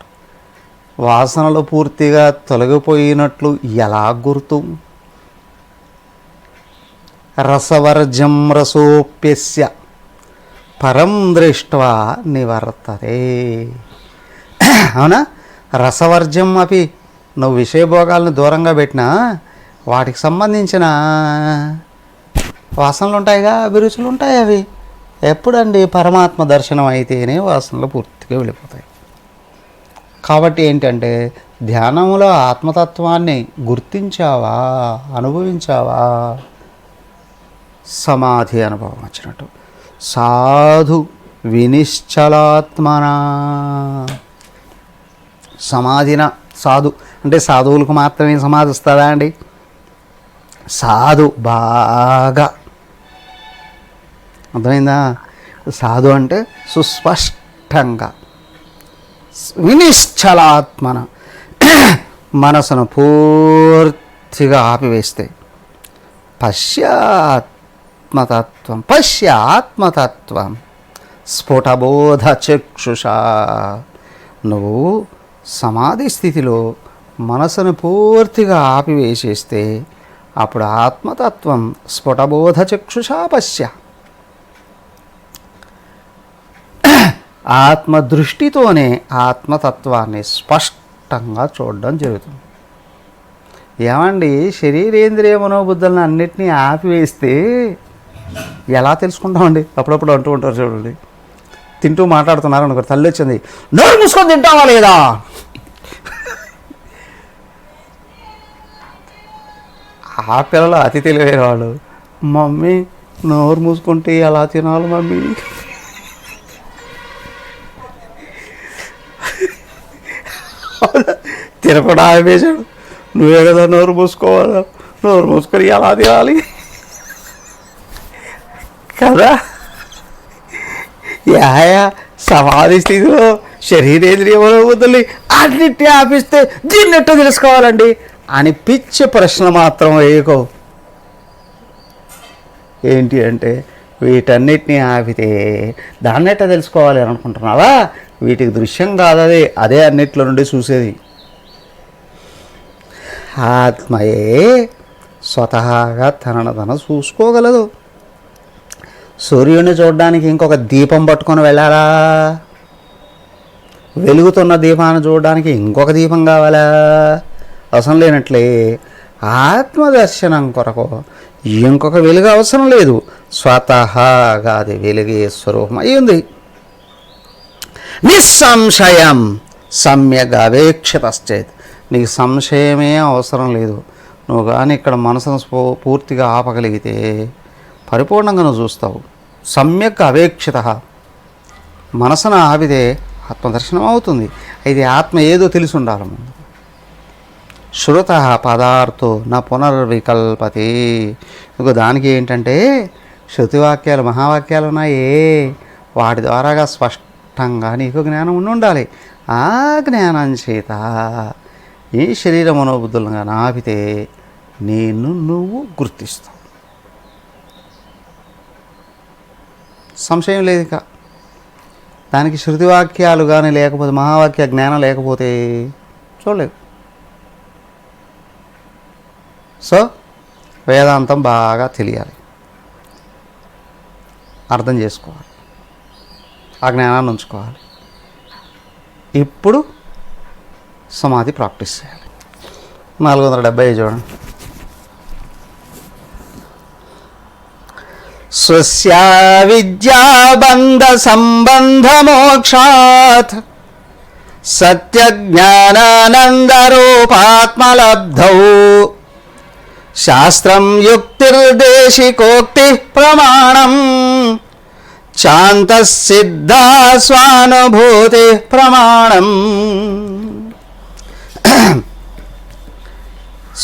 వాసనలు పూర్తిగా తొలగిపోయినట్లు ఎలా గుర్తు? రసవర్జం రసోప్యస్య పరం దృష్ట్వా నివర్తతే. అవునా? రసవర్జ్యం అపి, నువ్వు విషయభోగాలను దూరంగా పెట్టినా వాటికి సంబంధించిన వాసనలు ఉంటాయిగా, అభిరుచులు ఉంటాయి. అవి ఎప్పుడండి పరమాత్మ దర్శనం అయితేనే వాసనలు పూర్తిగా వెళ్ళిపోతాయి. కాబట్టి ఏంటంటే ధ్యానంలో ఆత్మతత్వాన్ని గుర్తించావా, అనుభవించావా, సమాధి అనుభవం వచ్చినట్టు. సాధు వినిశ్చలాత్మనా, సమాధిన సాధు అంటే సాధువులకు మాత్రమే సమాధి వస్తుందా అండి? సాధు బాగా అర్థమైందా? సాధు అంటే సుస్పష్టంగా వినిశ్చలాత్మన, మనసును పూర్తిగా ఆపివేస్తే పశ్చాత్మతత్వం స్ఫుటబోధ చక్షుష. నువ్వు సమాధి స్థితిలో మనసును పూర్తిగా ఆపివేసేస్తే అప్పుడు ఆత్మతత్వం స్ఫుటబోధ చక్షుష పశ్య. ఆత్మదృష్టితోనే ఆత్మతత్వాన్ని స్పష్టంగా చూడడం జరుగుతుంది. ఏమండి, శరీరేంద్రియ మనోబుద్ధులను అన్నిటినీ ఆపివేస్తే ఎలా తెలుసుకుంటామండి? అప్పుడప్పుడు అంటూ ఉంటారు చూడండి, తింటూ మాట్లాడుతున్నారు అనుకో, తల్లి వచ్చింది, నోరు మూసుకొని తింటావా లేదా? ఆ పిల్లలు అతి తెలివైన వాళ్ళు, మమ్మీ నోరు మూసుకుంటే ఎలా తినాలి మమ్మీ? తినకుండా ఆపేశాడు. నువ్వే కదా నోరు మూసుకోవాలి, నోరు మూసుకొని ఎలా తినాలి కదా? యాయా సమాధి స్థితిలో శరీరేంద్రియ మనోబుద్ధుల్ని అన్నిటినీ ఆపిస్తే దీన్నెట్టో తెలుసుకోవాలండి అని పిచ్చి ప్రశ్న మాత్రం వేయకో. ఏంటి అంటే వీటన్నిటినీ ఆపితే దాన్నెట్ట తెలుసుకోవాలి అని అనుకుంటున్నావా? వీటికి దృశ్యం కాదు, అదే అన్నిట్లో నుండి చూసేది. ఆత్మయే స్వతహాగా తనను తను చూసుకోగలదు. సూర్యుడిని చూడడానికి ఇంకొక దీపం పట్టుకొని వెళ్ళాలా? వెలుగుతున్న దీపాన్ని చూడడానికి ఇంకొక దీపం కావాలా? అవసరం లేనట్లే ఆత్మదర్శనం కొరకు ఇంకొక వెలుగు అవసరం లేదు. స్వతహాగా అది వెలుగే స్వరూపం అయి ఉంది. నిస్సంశయం సమ్యక్ అవేక్షితశ్చేత్, నీకు సంశయమే అవసరం లేదు. నువ్వు కానీ ఇక్కడ మనసును పూర్తిగా ఆపగలిగితే పరిపూర్ణంగా నువ్వు చూస్తావు. సమ్యక్ అవేక్షిత, మనసును ఆపితే ఆత్మదర్శనం అవుతుంది. అయితే ఆత్మ ఏదో తెలిసి ఉండాలి ముందు. శృత పదార్థో నా పునర్వికల్పతే. ఇంకో దానికి ఏంటంటే శృతివాక్యాలు మహావాక్యాలు ఉన్నాయే, వాటి ద్వారాగా స్పష్టంగా నీకు జ్ఞానం ఉండాలి. ఆ జ్ఞానం చేత ఈ శరీర మనోబుద్ధులుగా ఆపితే నేను నువ్వు గుర్తిస్తావు. సంశయం లేదు. ఇక దానికి శృతివాక్యాలు కానీ లేకపోతే మహావాక్య జ్ఞానం లేకపోతే చూడలేదు. సో వేదాంతం బాగా తెలియాలి, అర్థం చేసుకోవాలి, ఆ జ్ఞానాన్ని ఉంచుకోవాలి. ఇప్పుడు సమాధి ప్రాక్టీస్ చేయాలి. 470 చూడండి. స్వస్యా విద్యాబంధ సంబంధ మోక్షాత్ సత్యజ్ఞానానందరూపాత్మలబ్ధౌ శాస్త్రం యుక్తిర్దేశికోక్తి ప్రమాణం శాంతసిద్ధా స్వానుభూతి ప్రమాణం.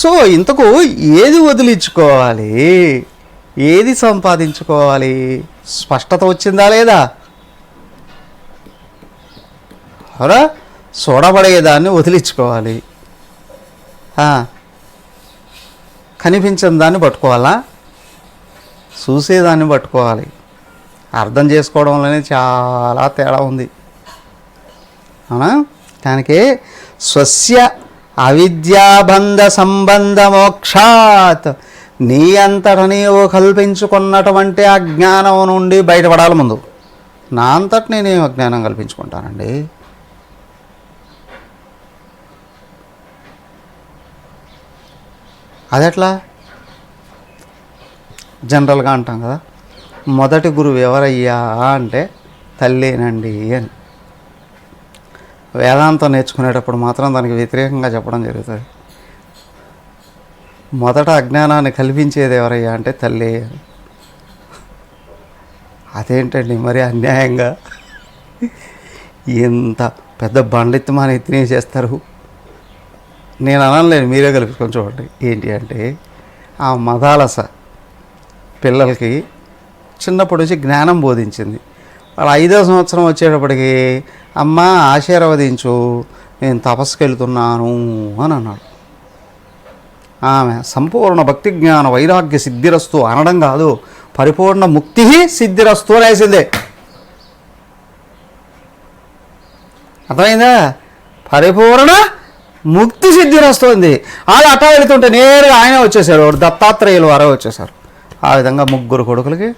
సో ఇంతకు ఏది వదిలించుకోవాలి, ఏది సంపాదించుకోవాలి, స్పష్టత వచ్చిందా లేదా? అవరా చూడబడేదాన్ని వదిలించుకోవాలి, కనిపించని దాన్ని పట్టుకోవాలా, చూసేదాన్ని పట్టుకోవాలి. అర్థం చేసుకోవడంలోనే చాలా తేడా ఉంది. అవునా? దానికి స్వస్య అవిద్యాబంధ సంబంధ మోక్షాత్, నీ అంతట నీవు కల్పించుకున్నటువంటి అజ్ఞానం నుండి బయటపడాలి. ముందు నా అంతట నేనే అజ్ఞానం కల్పించుకుంటానండి. అదెట్లా? జనరల్గా అంటాం కదా, మొదటి గురువు ఎవరయ్యా అంటే తల్లేనండి అని. వేదాంతం నేర్చుకునేటప్పుడు మాత్రం దానికి వ్యతిరేకంగా చెప్పడం జరుగుతుంది. మొదట అజ్ఞానాన్ని కల్పించేది ఎవరయ్యా అంటే తల్లే. అదేంటండి మరి అన్యాయంగా ఎంత పెద్ద బండెత్తి మన ఎత్తినేసేస్తారు. నేను అనలేను, మీరే కలుపుకొని చూడండి. ఏంటి అంటే ఆ మదాలస పిల్లలకి చిన్నప్పటి నుంచి జ్ఞానం బోధించింది. వాళ్ళ 5వ సంవత్సరం వచ్చేటప్పటికి అమ్మ ఆశీర్వదించు, నేను తపస్సుకి వెళ్తున్నాను అని అన్నాడు. ఆమె సంపూర్ణ భక్తి జ్ఞాన వైరాగ్య సిద్ధిరస్తు అనడం కాదు, పరిపూర్ణ ముక్తి సిద్ధిరస్తు అనేసిందే. అర్థమైందా? పరిపూర్ణ ముక్తి సిద్ధిరస్తుంది. వాళ్ళు అట్టా వెళుతుంటే నేరుగా ఆయన వచ్చేసారు, దత్తాత్రేయులు వారే వచ్చేసారు. ఆ విధంగా 3 కొడుకులకి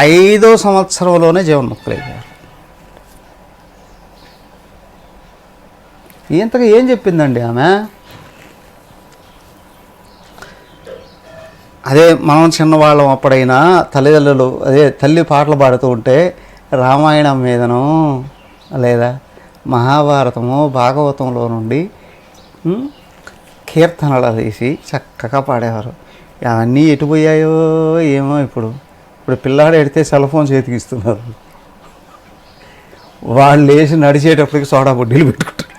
5వ సంవత్సరంలోనే జీవన్ముక్తులయ్యారు. ఇంతగా ఏం చెప్పిందండి ఆమె? అదే మనం చిన్నవాళ్ళం అప్పుడైనా తల్లిదండ్రులు తల్లి పాటలు పాడుతూ ఉంటే రామాయణం మీదనో లేదా మహాభారతము భాగవతంలో నుండి కీర్తనలు తీసి చక్కగా పాడేవారు. అవన్నీ ఎటుపోయాయో ఏమో. ఇప్పుడు పిల్లాడు ఎడితే సెల్ ఫోన్ చేతికి ఇస్తున్నారు. వాళ్ళు లేచి నడిచేటప్పటికి సోడా బుడ్డీలు పెట్టుకుంటారు.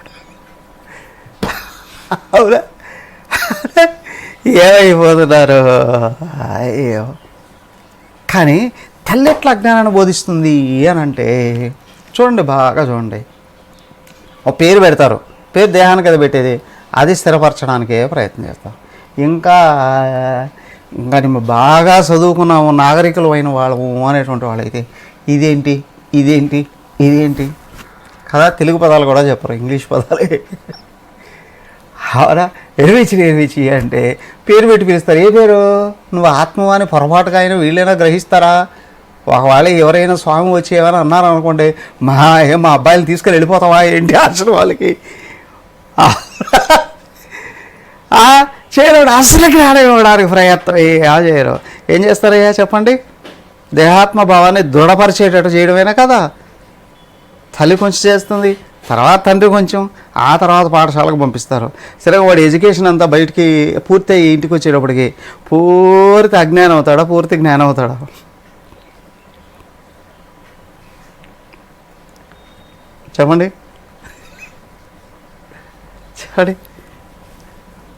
అవునా? ఏమైపోతున్నారు అయ్యో. కానీ తల్లి ఎట్లా అజ్ఞానాన్ని బోధిస్తుంది అని అంటే చూడండి, బాగా చూడండి. ఒక పేరు పెడతారు, పేరు దేహానికి అది పెట్టేది, అది స్థిరపరచడానికే ప్రయత్నం చేస్తాం. ఇంకా బాగా చదువుకున్నాము, నాగరికులు అయిన వాళ్ళము అనేటువంటి వాళ్ళైతే ఇదేంటి ఇదేంటి ఇదేంటి కదా, తెలుగు పదాలు కూడా చెప్పరు, ఇంగ్లీష్ పదాలే. అవునా? ఎరివిచి అంటే పేరు పెట్టి పిలుస్తారు. ఏ పేరు? నువ్వు ఆత్మవాని పొరపాటుగా అయినా వీళ్ళైనా గ్రహిస్తారా? ఒకవేళ ఎవరైనా స్వామి వచ్చి ఏమైనా అన్నారు అనుకోండి, మా అబ్బాయిలు తీసుకెళ్ళి వెళ్ళిపోతావా ఏంటి ఆశ్రమం వాళ్ళకి? చేయరు, అసలు జ్ఞానం ఇవ్వడానికి ప్రయత్నం చేయరు. ఏం చేస్తారయ్యా చెప్పండి? దేహాత్మ భావాన్ని దృఢపరిచేటట్టు చేయడమేనా కదా. తల్లి కొంచెం చేస్తుంది, తర్వాత తండ్రి కొంచెం, ఆ తర్వాత పాఠశాలకు పంపిస్తారు. సరే, వాడి ఎడ్యుకేషన్ అంతా బయటికి పూర్తి ఇంటికి వచ్చేటప్పటికి పూర్తి అజ్ఞానం అవుతాడా, పూర్తి జ్ఞానం అవుతాడా? చెప్పండి.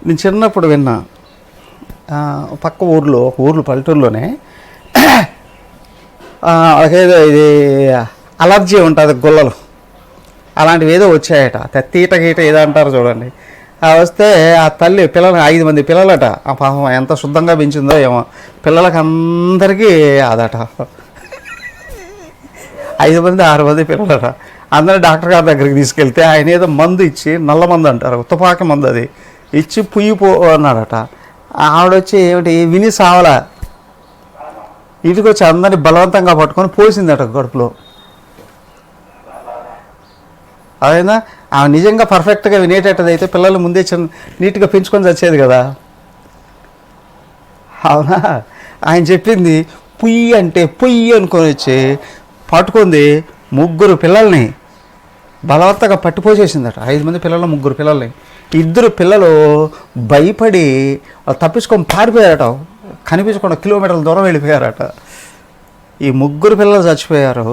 నేను చిన్నప్పుడు విన్నా, పక్క ఊర్లో పల్లెటూరులోనే ఏదో ఇది అలర్జీ ఉంటుంది, గుల్లలు అలాంటివి ఏదో వచ్చాయట, తీట గీట ఏదో అంటారు చూడండి. ఆ వస్తే ఆ తల్లి పిల్లలు 5 మంది పిల్లలట. ఆ పాపం ఎంత శుద్ధంగా పెంచిందో ఏమో, పిల్లలకి అందరికీ అదట. 5 మంది 6 మంది పిల్లలట. అందరూ డాక్టర్ గారి దగ్గరికి తీసుకెళ్తే ఆయన ఏదో మందు ఇచ్చి, నల్ల మందు అంటారు, తుపాకి మందు, అది ఇచ్చి పుయ్యిపో అన్నాడట. ఆవిడొచ్చి ఏమిటి విని సావలా, ఇంటికి వచ్చి అందరినీ బలవంతంగా పట్టుకొని పోసిందట గడుపులో. అదైనా ఆమె నిజంగా పర్ఫెక్ట్గా వినేటట్టయితే పిల్లలు ముందే నీట్గా పెంచుకొని వచ్చేది కదా. అవునా? ఆయన చెప్పింది పుయ్యి అంటే పొయ్యి అనుకొని వచ్చి పట్టుకుంది 3 పిల్లల్ని బలవంతంగా పట్టిపోసేసిందట. 5 మంది పిల్లలు, 3 పిల్లల్ని. 2 పిల్లలు భయపడి తప్పించుకొని పారిపోయారట, కనిపించకుండా కిలోమీటర్ల దూరం వెళ్ళిపోయారట. ఈ 3 పిల్లలు చచ్చిపోయారు,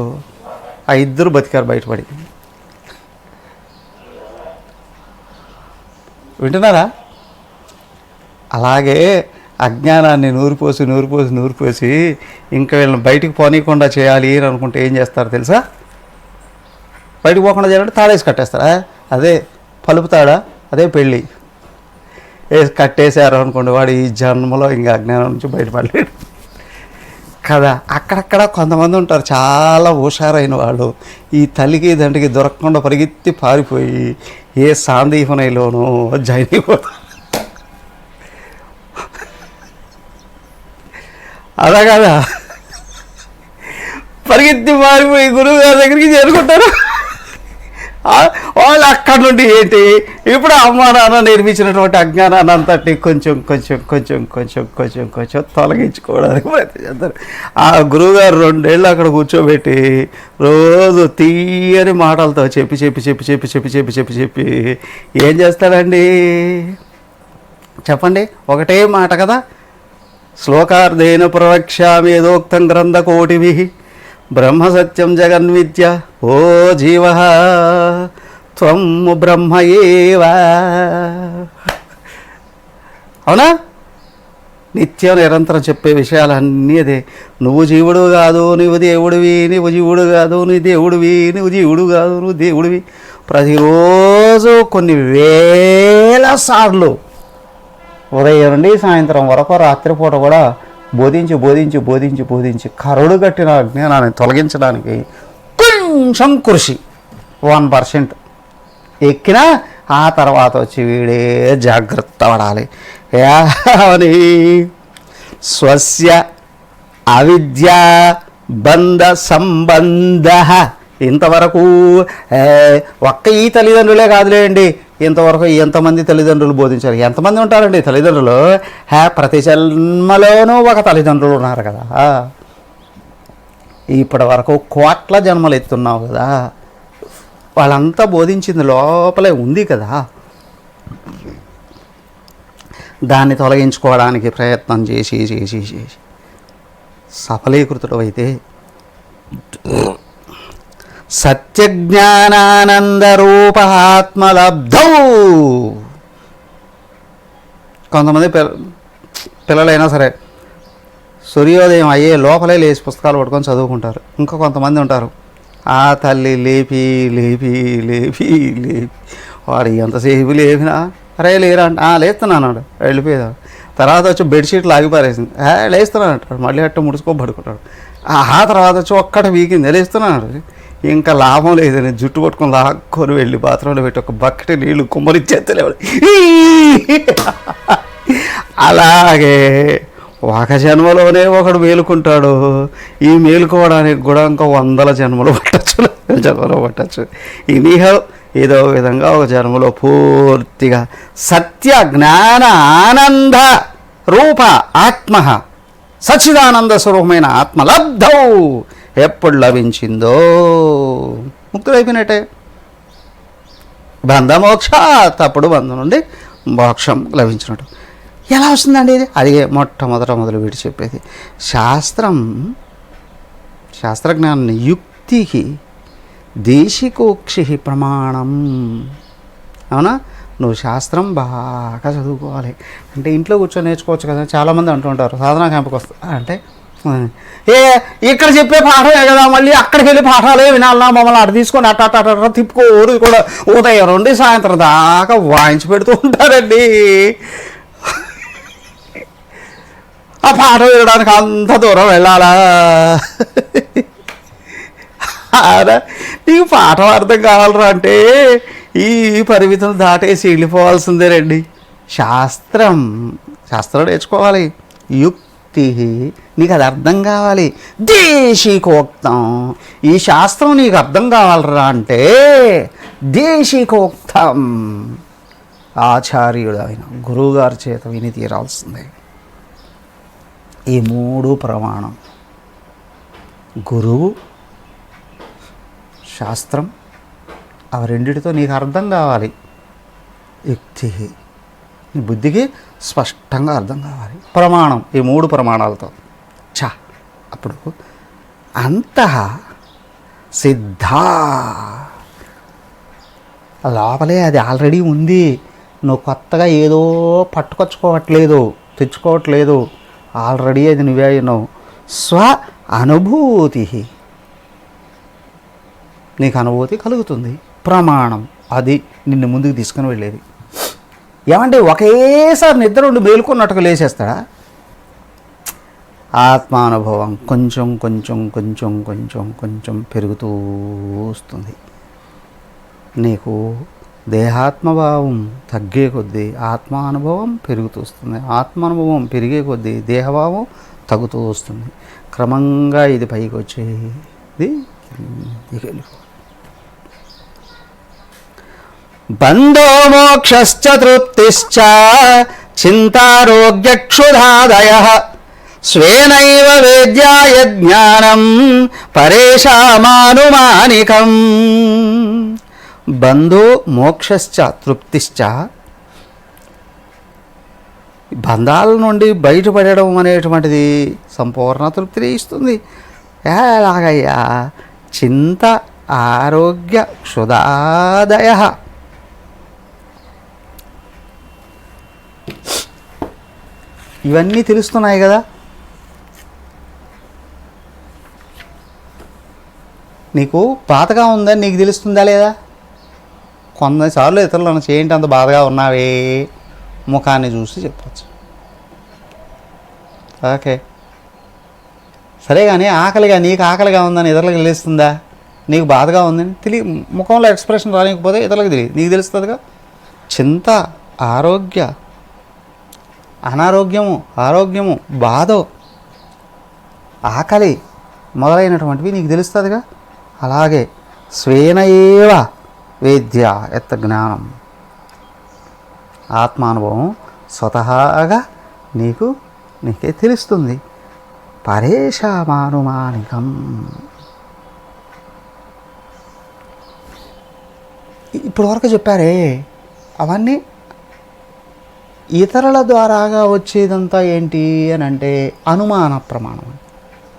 ఆ 2 బతికారు బయటపడి. వింటున్నారా? అలాగే అజ్ఞానాన్ని నూరిపోసి ఇంకా వీళ్ళని బయటికి పోనీయకుండా చేయాలి అని అనుకుంటే ఏం చేస్తారు తెలుసా? బయటకు పోకుండా చేయాలంటే తాళేసి కట్టేస్తారా? అదే పలుపుతాడా, అదే పెళ్ళి. కట్టేశారు అనుకోండి, వాడు ఈ జన్మలో ఇంకా అజ్ఞానం నుంచి బయటపడలేడు కదా. అక్కడక్కడ కొంతమంది ఉంటారు చాలా హుషారైన వాళ్ళు, ఈ తల్లికి దండికి దొరకకుండా పరిగెత్తి పారిపోయి ఏ సాందీపనైలోనూ జాయిన్ అయిపోతారు. అలా కదా, పరిగెత్తి పారిపోయి గురువు గారి దగ్గరికి చేరుకుంటారు. వాళ్ళు అక్కడి నుండి ఏంటి ఇప్పుడు అమ్మా నాన్న నేర్పించినటువంటి అజ్ఞానాన్ని అంతటి కొంచెం తొలగించుకోవడానికి ప్రయత్నం చేస్తారు. ఆ గురువుగారు 2 ఏళ్ళు అక్కడ కూర్చోబెట్టి రోజు తీయని మాటలతో చెప్పి ఏం చేస్తాడండి చెప్పండి? ఒకటే మాట కదా, శ్లోకార్ధేన ప్రవక్ష్యామి యథోక్తం గ్రంథకోటిభిః బ్రహ్మసత్యం జగన్విద్య ఓ జీవ త్వం బ్రహ్మ ఏవ. అవునా? నిత్యం నిరంతరం చెప్పే విషయాలన్నీ అదే. నువ్వు జీవుడు కాదు, నువ్వు దేవుడివి, నువ్వు జీవుడు కాదు, నువ్వు దేవుడివి, నువ్వు జీవుడు కాదు, నువ్వు దేవుడివి. ప్రతిరోజు కొన్ని వేల సార్లు ఉదయం నుండి సాయంత్రం వరకు రాత్రిపూట కూడా బోధించి కరుడు కట్టిన అజ్ఞానాన్ని తొలగించడానికి కొంచెం కృషి 1% ఎక్కినా ఆ తర్వాత వచ్చి వీడే జాగ్రత్త పడాలి. అని స్వస్య అవిద్యా బంధ సంబంధ. ఇంతవరకు ఒక్క ఈ తల్లిదండ్రులే కాదులేండి, ఇంతవరకు ఎంతమంది తల్లిదండ్రులు బోధించారు? ఎంతమంది ఉంటారండి తల్లిదండ్రులు? ప్రతి జన్మలోనూ ఒక తల్లిదండ్రులు ఉన్నారు కదా. ఇప్పటి వరకు కోట్ల జన్మలు ఎత్తున్నావు కదా, వాళ్ళంతా బోధించింది లోపలే ఉంది కదా. దాన్ని తొలగించుకోవడానికి ప్రయత్నం చేసి సఫలీకృతుడు అయితే సత్యజ్ఞానానందరూప ఆత్మలబ్ధౌ. కొంతమంది పిల్లలైనా సరే సూర్యోదయం అయ్యే లోపలే లేచి పుస్తకాలు పట్టుకొని చదువుకుంటారు. ఇంకా కొంతమంది ఉంటారు ఆ తల్లి లేపి వాడు ఎంతసేపు లేపినా అరే లేరా అంటే లేస్తున్నాను వెళ్ళిపోయేదా. తర్వాత వచ్చి బెడ్షీట్లు ఆగిపారేసింది, లేస్తున్నాను అంటాడు, మళ్ళీ అట్ట ముడుచుకోబడుకుంటాడు. ఆ తర్వాత వచ్చి ఒక్కట వీకింది, లేస్తున్నాడు. ఇంకా లాభం లేదని జుట్టు పట్టుకొని లాక్కొని వెళ్ళి బాత్రూంలో పెట్టి ఒక బకెట్ నీళ్లు కుమ్మరిచ్చేస్తలేవాడు. అలాగే ఒక జన్మలోనే ఒకడు మేలుకుంటాడు, ఈ మేలుకోవడానికి కూడా ఇంకా 100 జన్మలు పట్టచ్చు. ఇనిహో ఏదో విధంగా ఒక జన్మలో పూర్తిగా సత్య జ్ఞాన ఆనంద రూప ఆత్మ సచ్చిదానంద స్వరూపమైన ఆత్మ లబ్ధౌ ఎప్పుడు లభించిందో ముక్తులైపోయినట్టే. బంధమోక్షాత్, అప్పుడు బంధం నుండి మోక్షం లభించినట్టు. ఎలా వస్తుందండి ఇది? అది మొదలు వీడి చెప్పేది శాస్త్రజ్ఞానాన్ని యుక్తికి దేశికోక్షి ప్రమాణం. అవునా? నువ్వు శాస్త్రం బాగా చదువుకోవాలి అంటే ఇంట్లో కూర్చొని నేర్చుకోవచ్చు కదా. చాలామంది అంటుంటారు సాధనా క్యాంపుకి వస్తా అంటే ఏ ఇక్కడ చెప్పే పాఠమే కదా, మళ్ళీ అక్కడికి వెళ్ళి పాఠాలే వినాలన్నా, మమ్మల్ని అటు తీసుకొని అట్ట తిప్పుకోరు కూడా ఉదయం నుండి సాయంత్రం దాకా వాయించి పెడుతూ ఉంటారండి. ఆ పాఠం వినడానికి అంత దూరం వెళ్ళాలా? నీకు పాఠం అర్థం కావాలరా అంటే ఈ పరిమితులు దాటేసి వెళ్ళిపోవాల్సిందేనండి. శాస్త్రం నేర్చుకోవాలి. యుక్తి, నీకు అది అర్థం కావాలి. దేశికోక్తం, ఈ శాస్త్రం నీకు అర్థం కావాలరా అంటే దేశికోక్తం, ఆచార్యుడు ఆయన గురువుగారి చేత విని తీరాల్సిందే. ఈ 3 ప్రమాణం: గురువు, శాస్త్రం, అవి రెండిటితో నీకు అర్థం కావాలి. యుక్తి, నీ బుద్ధికి స్పష్టంగా అర్థం కావాలి. ప్రమాణం, ఈ 3 ప్రమాణాలతో అప్పుడు అంతః సిద్ధా, లోపలే అది ఆల్రెడీ ఉంది. నువ్వు కొత్తగా ఏదో పట్టుకొచ్చుకోవట్లేదు, తెచ్చుకోవట్లేదు. ఆల్రెడీ అది నువ్వే ఉన్నావు. స్వ అనుభూతి, నీకు అనుభూతి కలుగుతుంది. ప్రమాణం, అది నిన్ను ముందుకు తీసుకుని వెళ్ళేది. ఏమంటే ఒకేసారి నిద్ర ఉండి మేలుకున్నట్టుగా లేచేస్తాడా? ఆత్మానుభవం కొంచెం కొంచెం కొంచెం కొంచెం కొంచెం పెరుగుతూ వస్తుంది. నీకు దేహాత్మభావం తగ్గే కొద్దీ ఆత్మానుభవం పెరుగుతూ వస్తుంది. ఆత్మానుభవం పెరిగే కొద్దీ దేహభావం తగ్గుతూ వస్తుంది. క్రమంగా ఇది పైకి వచ్చేది వెళ్ళిపో. బంధో మోక్షశ్చ తృప్తిశ్చ చింతారోగ్యక్షుధాదయః స్వేనైవ వేద్యాయ జ్ఞానం పరేషామానుమానికం. బంధో మోక్షశ్చ తృప్తిశ్చ, బంధాల నుండి బయటపడడం అనేటువంటిది సంపూర్ణ తృప్తిని ఇస్తుంది. ఎలాగయ్యా? చింత ఆరోగ్య క్షుదాదయ, ఇవన్నీ తెలుస్తున్నాయి కదా. నీకు బాధగా ఉందని నీకు తెలుస్తుందా లేదా? కొన్నిసార్లు ఇతరులను చేయండి అంత బాధగా ఉన్నావే, ముఖాన్ని చూసి చెప్పచ్చు. ఓకే సరే, కానీ ఆకలిగా నీకు ఆకలిగా ఉందని ఇతరులకు తెలుస్తుందా? నీకు బాధగా ఉందని ముఖంలో ఎక్స్ప్రెషన్ రానికపోతే ఇతరులకు తెలియదు, నీకు తెలుస్తుందిగా. చింత, ఆరోగ్య, అనారోగ్యము, ఆరోగ్యము, బాధో, ఆకలి మొదలైనటువంటివి నీకు తెలుస్తుందిగా. అలాగే స్వేనయేవ వేద్య ఎత్త జ్ఞానం, ఆత్మానుభవం స్వతహాగా నీకే తెలుస్తుంది. పరేషామానుమానికం, ఇప్పుడు వరకు చెప్పారే అవన్నీ ఇతరుల ద్వారాగా వచ్చేదంతా ఏంటి అని అంటే అనుమాన ప్రమాణం.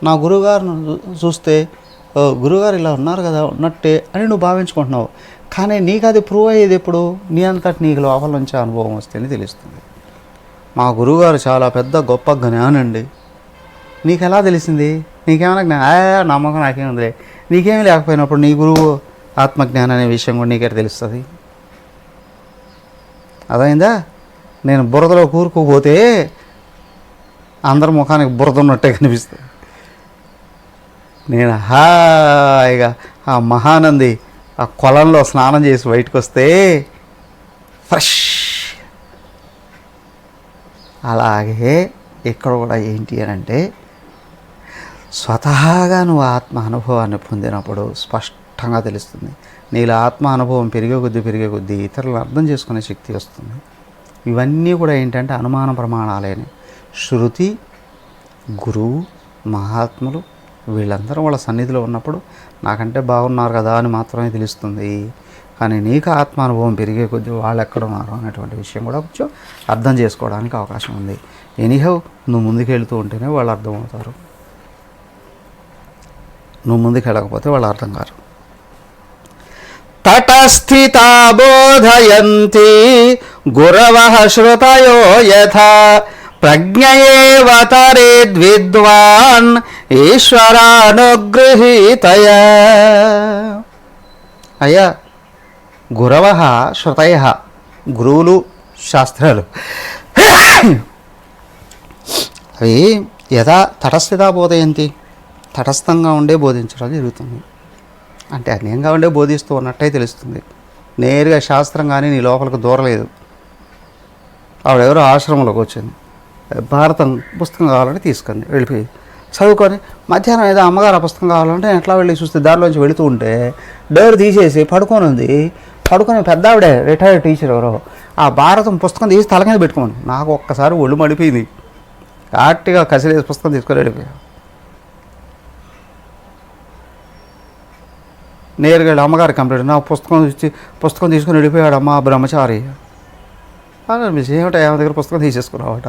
నా గురువుగారిని చూస్తే గురువుగారు ఇలా ఉన్నారు కదా, ఉన్నట్టే అని నువ్వు భావించుకుంటున్నావు. కానీ నీకు అది ప్రూవ్ అయ్యేది ఎప్పుడు? నీ అంతటి నీకు లోపల నుంచి అనుభవం వస్తేనే తెలుస్తుంది. మా గురువుగారు చాలా పెద్ద గొప్ప జ్ఞానండి. నీకు ఎలా తెలిసింది? నీకేమైనా నమ్మకం నాకేముందిలే. నీకేమీ లేకపోయినప్పుడు నీ గురువు ఆత్మజ్ఞానం అనే విషయం కూడా నీకే తెలుస్తుంది. అదైందా? నేను బురదలో కూరుకుపోతే అందరి ముఖానికి బురద ఉన్నట్టే కనిపిస్తుంది. నేను హాయిగా ఆ మహానంది ఆ కొలంలో స్నానం చేసి బయటకు వస్తే ఫ్రెష్. అలాగే ఇక్కడ కూడా ఏంటి అని అంటే స్వతహాగా నువ్వు ఆత్మ అనుభవాన్ని పొందినప్పుడు స్పష్టంగా తెలుస్తుంది. నీలో ఆత్మ అనుభవం పెరిగే కొద్దీ ఇతరులను అర్థం చేసుకునే శక్తి వస్తుంది. ఇవన్నీ కూడా ఏంటంటే అనుమాన ప్రమాణాలేనే. శృతి, గురువు, మహాత్ములు వీళ్ళందరూ వాళ్ళ సన్నిధిలో ఉన్నప్పుడు నాకంటే బాగున్నారు కదా అని మాత్రమే తెలుస్తుంది. కానీ నీకు ఆత్మానుభవం పెరిగే కొద్దీ వాళ్ళు ఎక్కడున్నారు అనేటువంటి విషయం కూడా కొంచెం అర్థం చేసుకోవడానికి అవకాశం ఉంది. ఎనీహౌ నువ్వు ముందుకెళ్తూ ఉంటేనే వాళ్ళు అర్థమవుతారు. నువ్వు ముందుకు వెళ్ళకపోతే వాళ్ళు అర్థం కారు. తటస్థితా బోధయంతి గురవః శ్రుతయో యథా ప్రజ్ఞయేవ తరేద్విద్వాన్ ఈశ్వరానుగృహీతయ. అయ్యా గురవ శ్రుతయ, గురువులు శాస్త్రాలు అవి యథా తటస్థితా బోధయంతి, తటస్థంగా ఉండే బోధించడం జరుగుతుంది. అంటే అన్యంగా ఉండే బోధిస్తూ ఉన్నట్టే తెలుస్తుంది. నేరుగా శాస్త్రం కానీ నీ లోపలికి దూరలేదు. ఆవిడెవరో ఆశ్రమంలోకి వచ్చింది, భారతం పుస్తకం కావాలని తీసుకుంది, వెళ్ళిపోయి చదువుకొని మధ్యాహ్నం ఏదో అమ్మగారు ఆ పుస్తకం కావాలంటే నేను ఎట్లా వెళ్ళి చూస్తే దారిలోంచి వెళుతూ ఉంటే డోర్ తీసేసి పడుకొని ఉంది. పడుకొని పెద్ద ఆవిడే రిటైర్డ్ టీచర్ ఎవరో ఆ భారతం పుస్తకం తీసి తల కింద పెట్టుకోమని. నాకు ఒక్కసారి ఒళ్ళు మడిపోయింది. గట్టిగా కసిరేసి పుస్తకం తీసుకొని వెళ్ళిపోయా. నేరుగా వెళ్ళి అమ్మగారి కంప్లీట్ నా పుస్తకం తీసుకొని వెళ్ళిపోయాడు అమ్మ బ్రహ్మచారి. మిస్ ఏమిటా ఆమె దగ్గర పుస్తకం తీసేసుకున్నావట.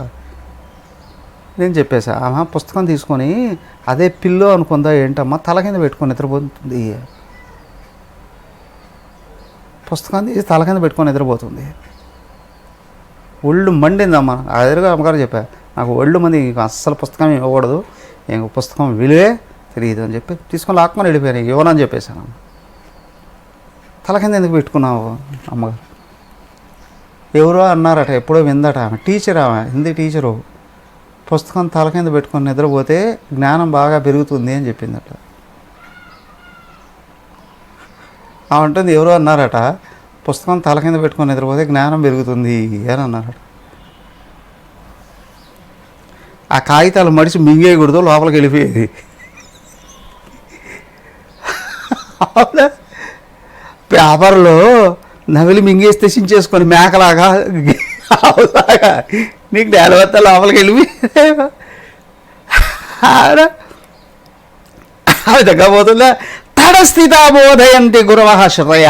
నేను చెప్పేసా, ఆమె పుస్తకం తీసుకొని అదే పిల్లో అనుకుందా ఏంటమ్మా, తల కింద పెట్టుకొని నిద్రపోతుంది. పుస్తకం తీసి తల కింద పెట్టుకొని నిద్రపోతుంది. ఒళ్ళు మండిందమ్మా. ఎదురుగా అమ్మగారు చెప్పా, నాకు ఒళ్ళు మంది ఇంక అస్సలు పుస్తకం ఇవ్వకూడదు, ఇంక పుస్తకం విలువే తెలియదు అని చెప్పి తీసుకొని లాక్కొని వెళ్ళిపోయాను. ఇవ్వనని చెప్పేశాను. తల కింద ఎందుకు పెట్టుకున్నావు అమ్మగారు? ఎవరో అన్నారట, ఎప్పుడో విందట. ఆమె టీచర్, ఆమె హిందీ టీచరు. పుస్తకం తల కింద పెట్టుకొని నిద్రపోతే జ్ఞానం బాగా పెరుగుతుంది అని చెప్పిందట. ఆమె అంటుంది ఎవరో అన్నారట, పుస్తకం తల కింద పెట్టుకొని నిద్రపోతే జ్ఞానం పెరుగుతుంది అని అన్నారట. ఆ కాగితాలు మడిచి మింగేయకూడదు, లోపలికి వెళ్ళిపోయేది. పేపర్లో నవిలి మింగేస్తే చించేసుకొని మేకలాగా అవులాగా నీకు నేలవత్త లోపలికి వెళ్ళిపోయేది. అవి తగ్గబోతుందా? తటస్థితా బోధయంతి గురవ శ్రుతయ.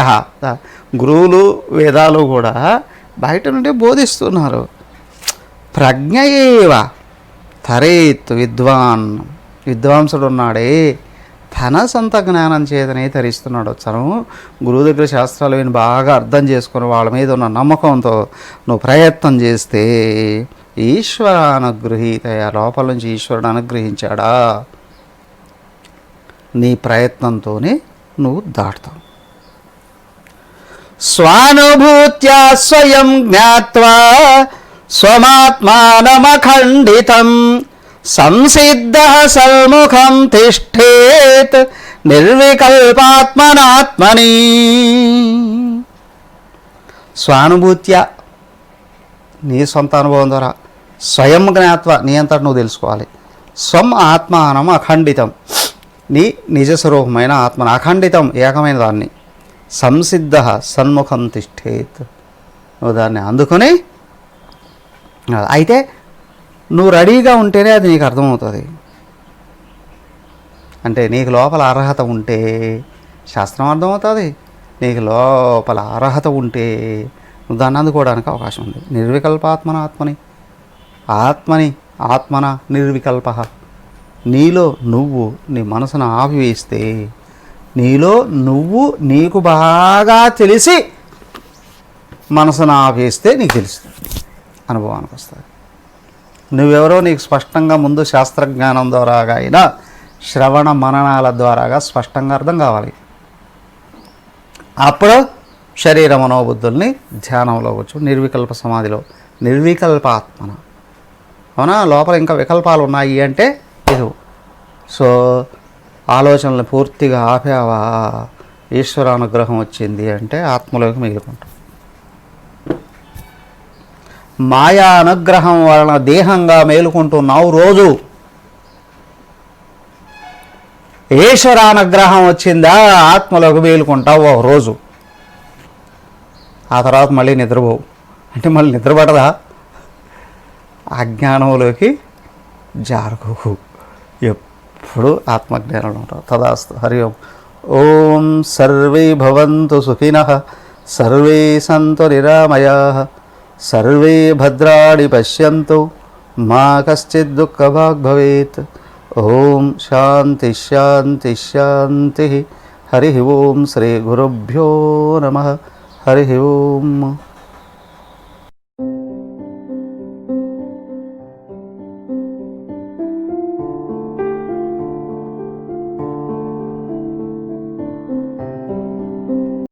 గురువులు వేదాలు కూడా బయట నుండి బోధిస్తున్నారు. ప్రజ్ఞయేవ తరేత్ విద్వాన్, విద్వాంసుడు ఉన్నాడే తన సొంత జ్ఞానం చేతనే తరిస్తున్నాడు. తను గురువు దగ్గర శాస్త్రాలు విని బాగా అర్థం చేసుకుని వాళ్ళ మీద ఉన్న నమ్మకంతో నువ్వు ప్రయత్నం చేస్తే ఈశ్వర అనుగ్రహీతయ, లోపల నుంచి ఈశ్వరుడు అనుగ్రహించాడా, నీ ప్రయత్నంతోనే నువ్వు దాటుతావు. స్వానుభూత్యా స్వయం జ్ఞాత్వా స్వమాత్మానమఖండితం సంసిద్ధ సల్ముఖం తిష్ఠేత్ నిర్వికల్పాత్మనాత్మని. స్వానుభూత్య, నీ సొంత అనుభవం ద్వారా, స్వయం జ్ఞాత్వ, నీ అంతటి నువ్వు తెలుసుకోవాలి. స్వం ఆత్మానం అఖండితం, నీ నిజస్వరూపమైన ఆత్మను, అఖండితం ఏకమైన దాన్ని, సంసిద్ధ సన్ముఖం తిష్ఠేత్, నువ్వు దాన్ని అందుకొని. అయితే నువ్వు రెడీగా ఉంటేనే అది నీకు అర్థమవుతుంది. అంటే నీకు లోపల అర్హత ఉంటే శాస్త్రం అర్థమవుతుంది. నీకు లోపల అర్హత ఉంటే నువ్వు దాన్ని అందుకోవడానికి అవకాశం ఉంది. నిర్వికల్పాత్మన ఆత్మని, ఆత్మని ఆత్మన నిర్వికల్ప. నీలో నువ్వు నీ మనసును ఆపివేస్తే, నీలో నువ్వు నీకు బాగా తెలిసి మనసును ఆపేస్తే నీకు తెలుస్తుంది, అనుభవానికి వస్తుంది. నువ్వెవరో నీకు స్పష్టంగా ముందు శాస్త్రజ్ఞానం ద్వారాగా అయినా శ్రవణ మననాల ద్వారాగా స్పష్టంగా అర్థం కావాలి. అప్పుడు శరీర మనోబుద్ధుల్ని ధ్యానంలో వచ్చు, నిర్వికల్ప సమాధిలో, నిర్వికల్పాత్మన. అవునా, లోపల ఇంకా వికల్పాలు ఉన్నాయి అంటే ఇది. సో ఆలోచనలు పూర్తిగా ఆపావా, ఈశ్వరానుగ్రహం వచ్చింది అంటే ఆత్మలోకి మిగులుకుంటాం. మాయా అనుగ్రహం వలన దేహంగా మేలుకుంటున్నావు రోజు. ఈశ్వరానుగ్రహం వచ్చిందా ఆత్మలోకి మేలుకుంటావు రోజు. ఆ తర్వాత మళ్ళీ నిద్రపోవు. అంటే మళ్ళీ నిద్రపడదా, అజ్ఞానంలోకి జారుకోకు, ఎప్పుడు ఆత్మజ్ఞానంలో ఉంటావు. తదాస్తు. హరి ఓం. ఓం సర్వే భవంతు సుఖినః, సర్వే సంతు నిరామయాః, సర్వే భద్రాణి పశ్యంతు, మా కశ్చిద్ దుఃఖభాగ్ భవేత్. ఓం శాంతి శాంతి శాంతి. హరి ఓం. శ్రీ గురుభ్యో నమః. హరి ఓం.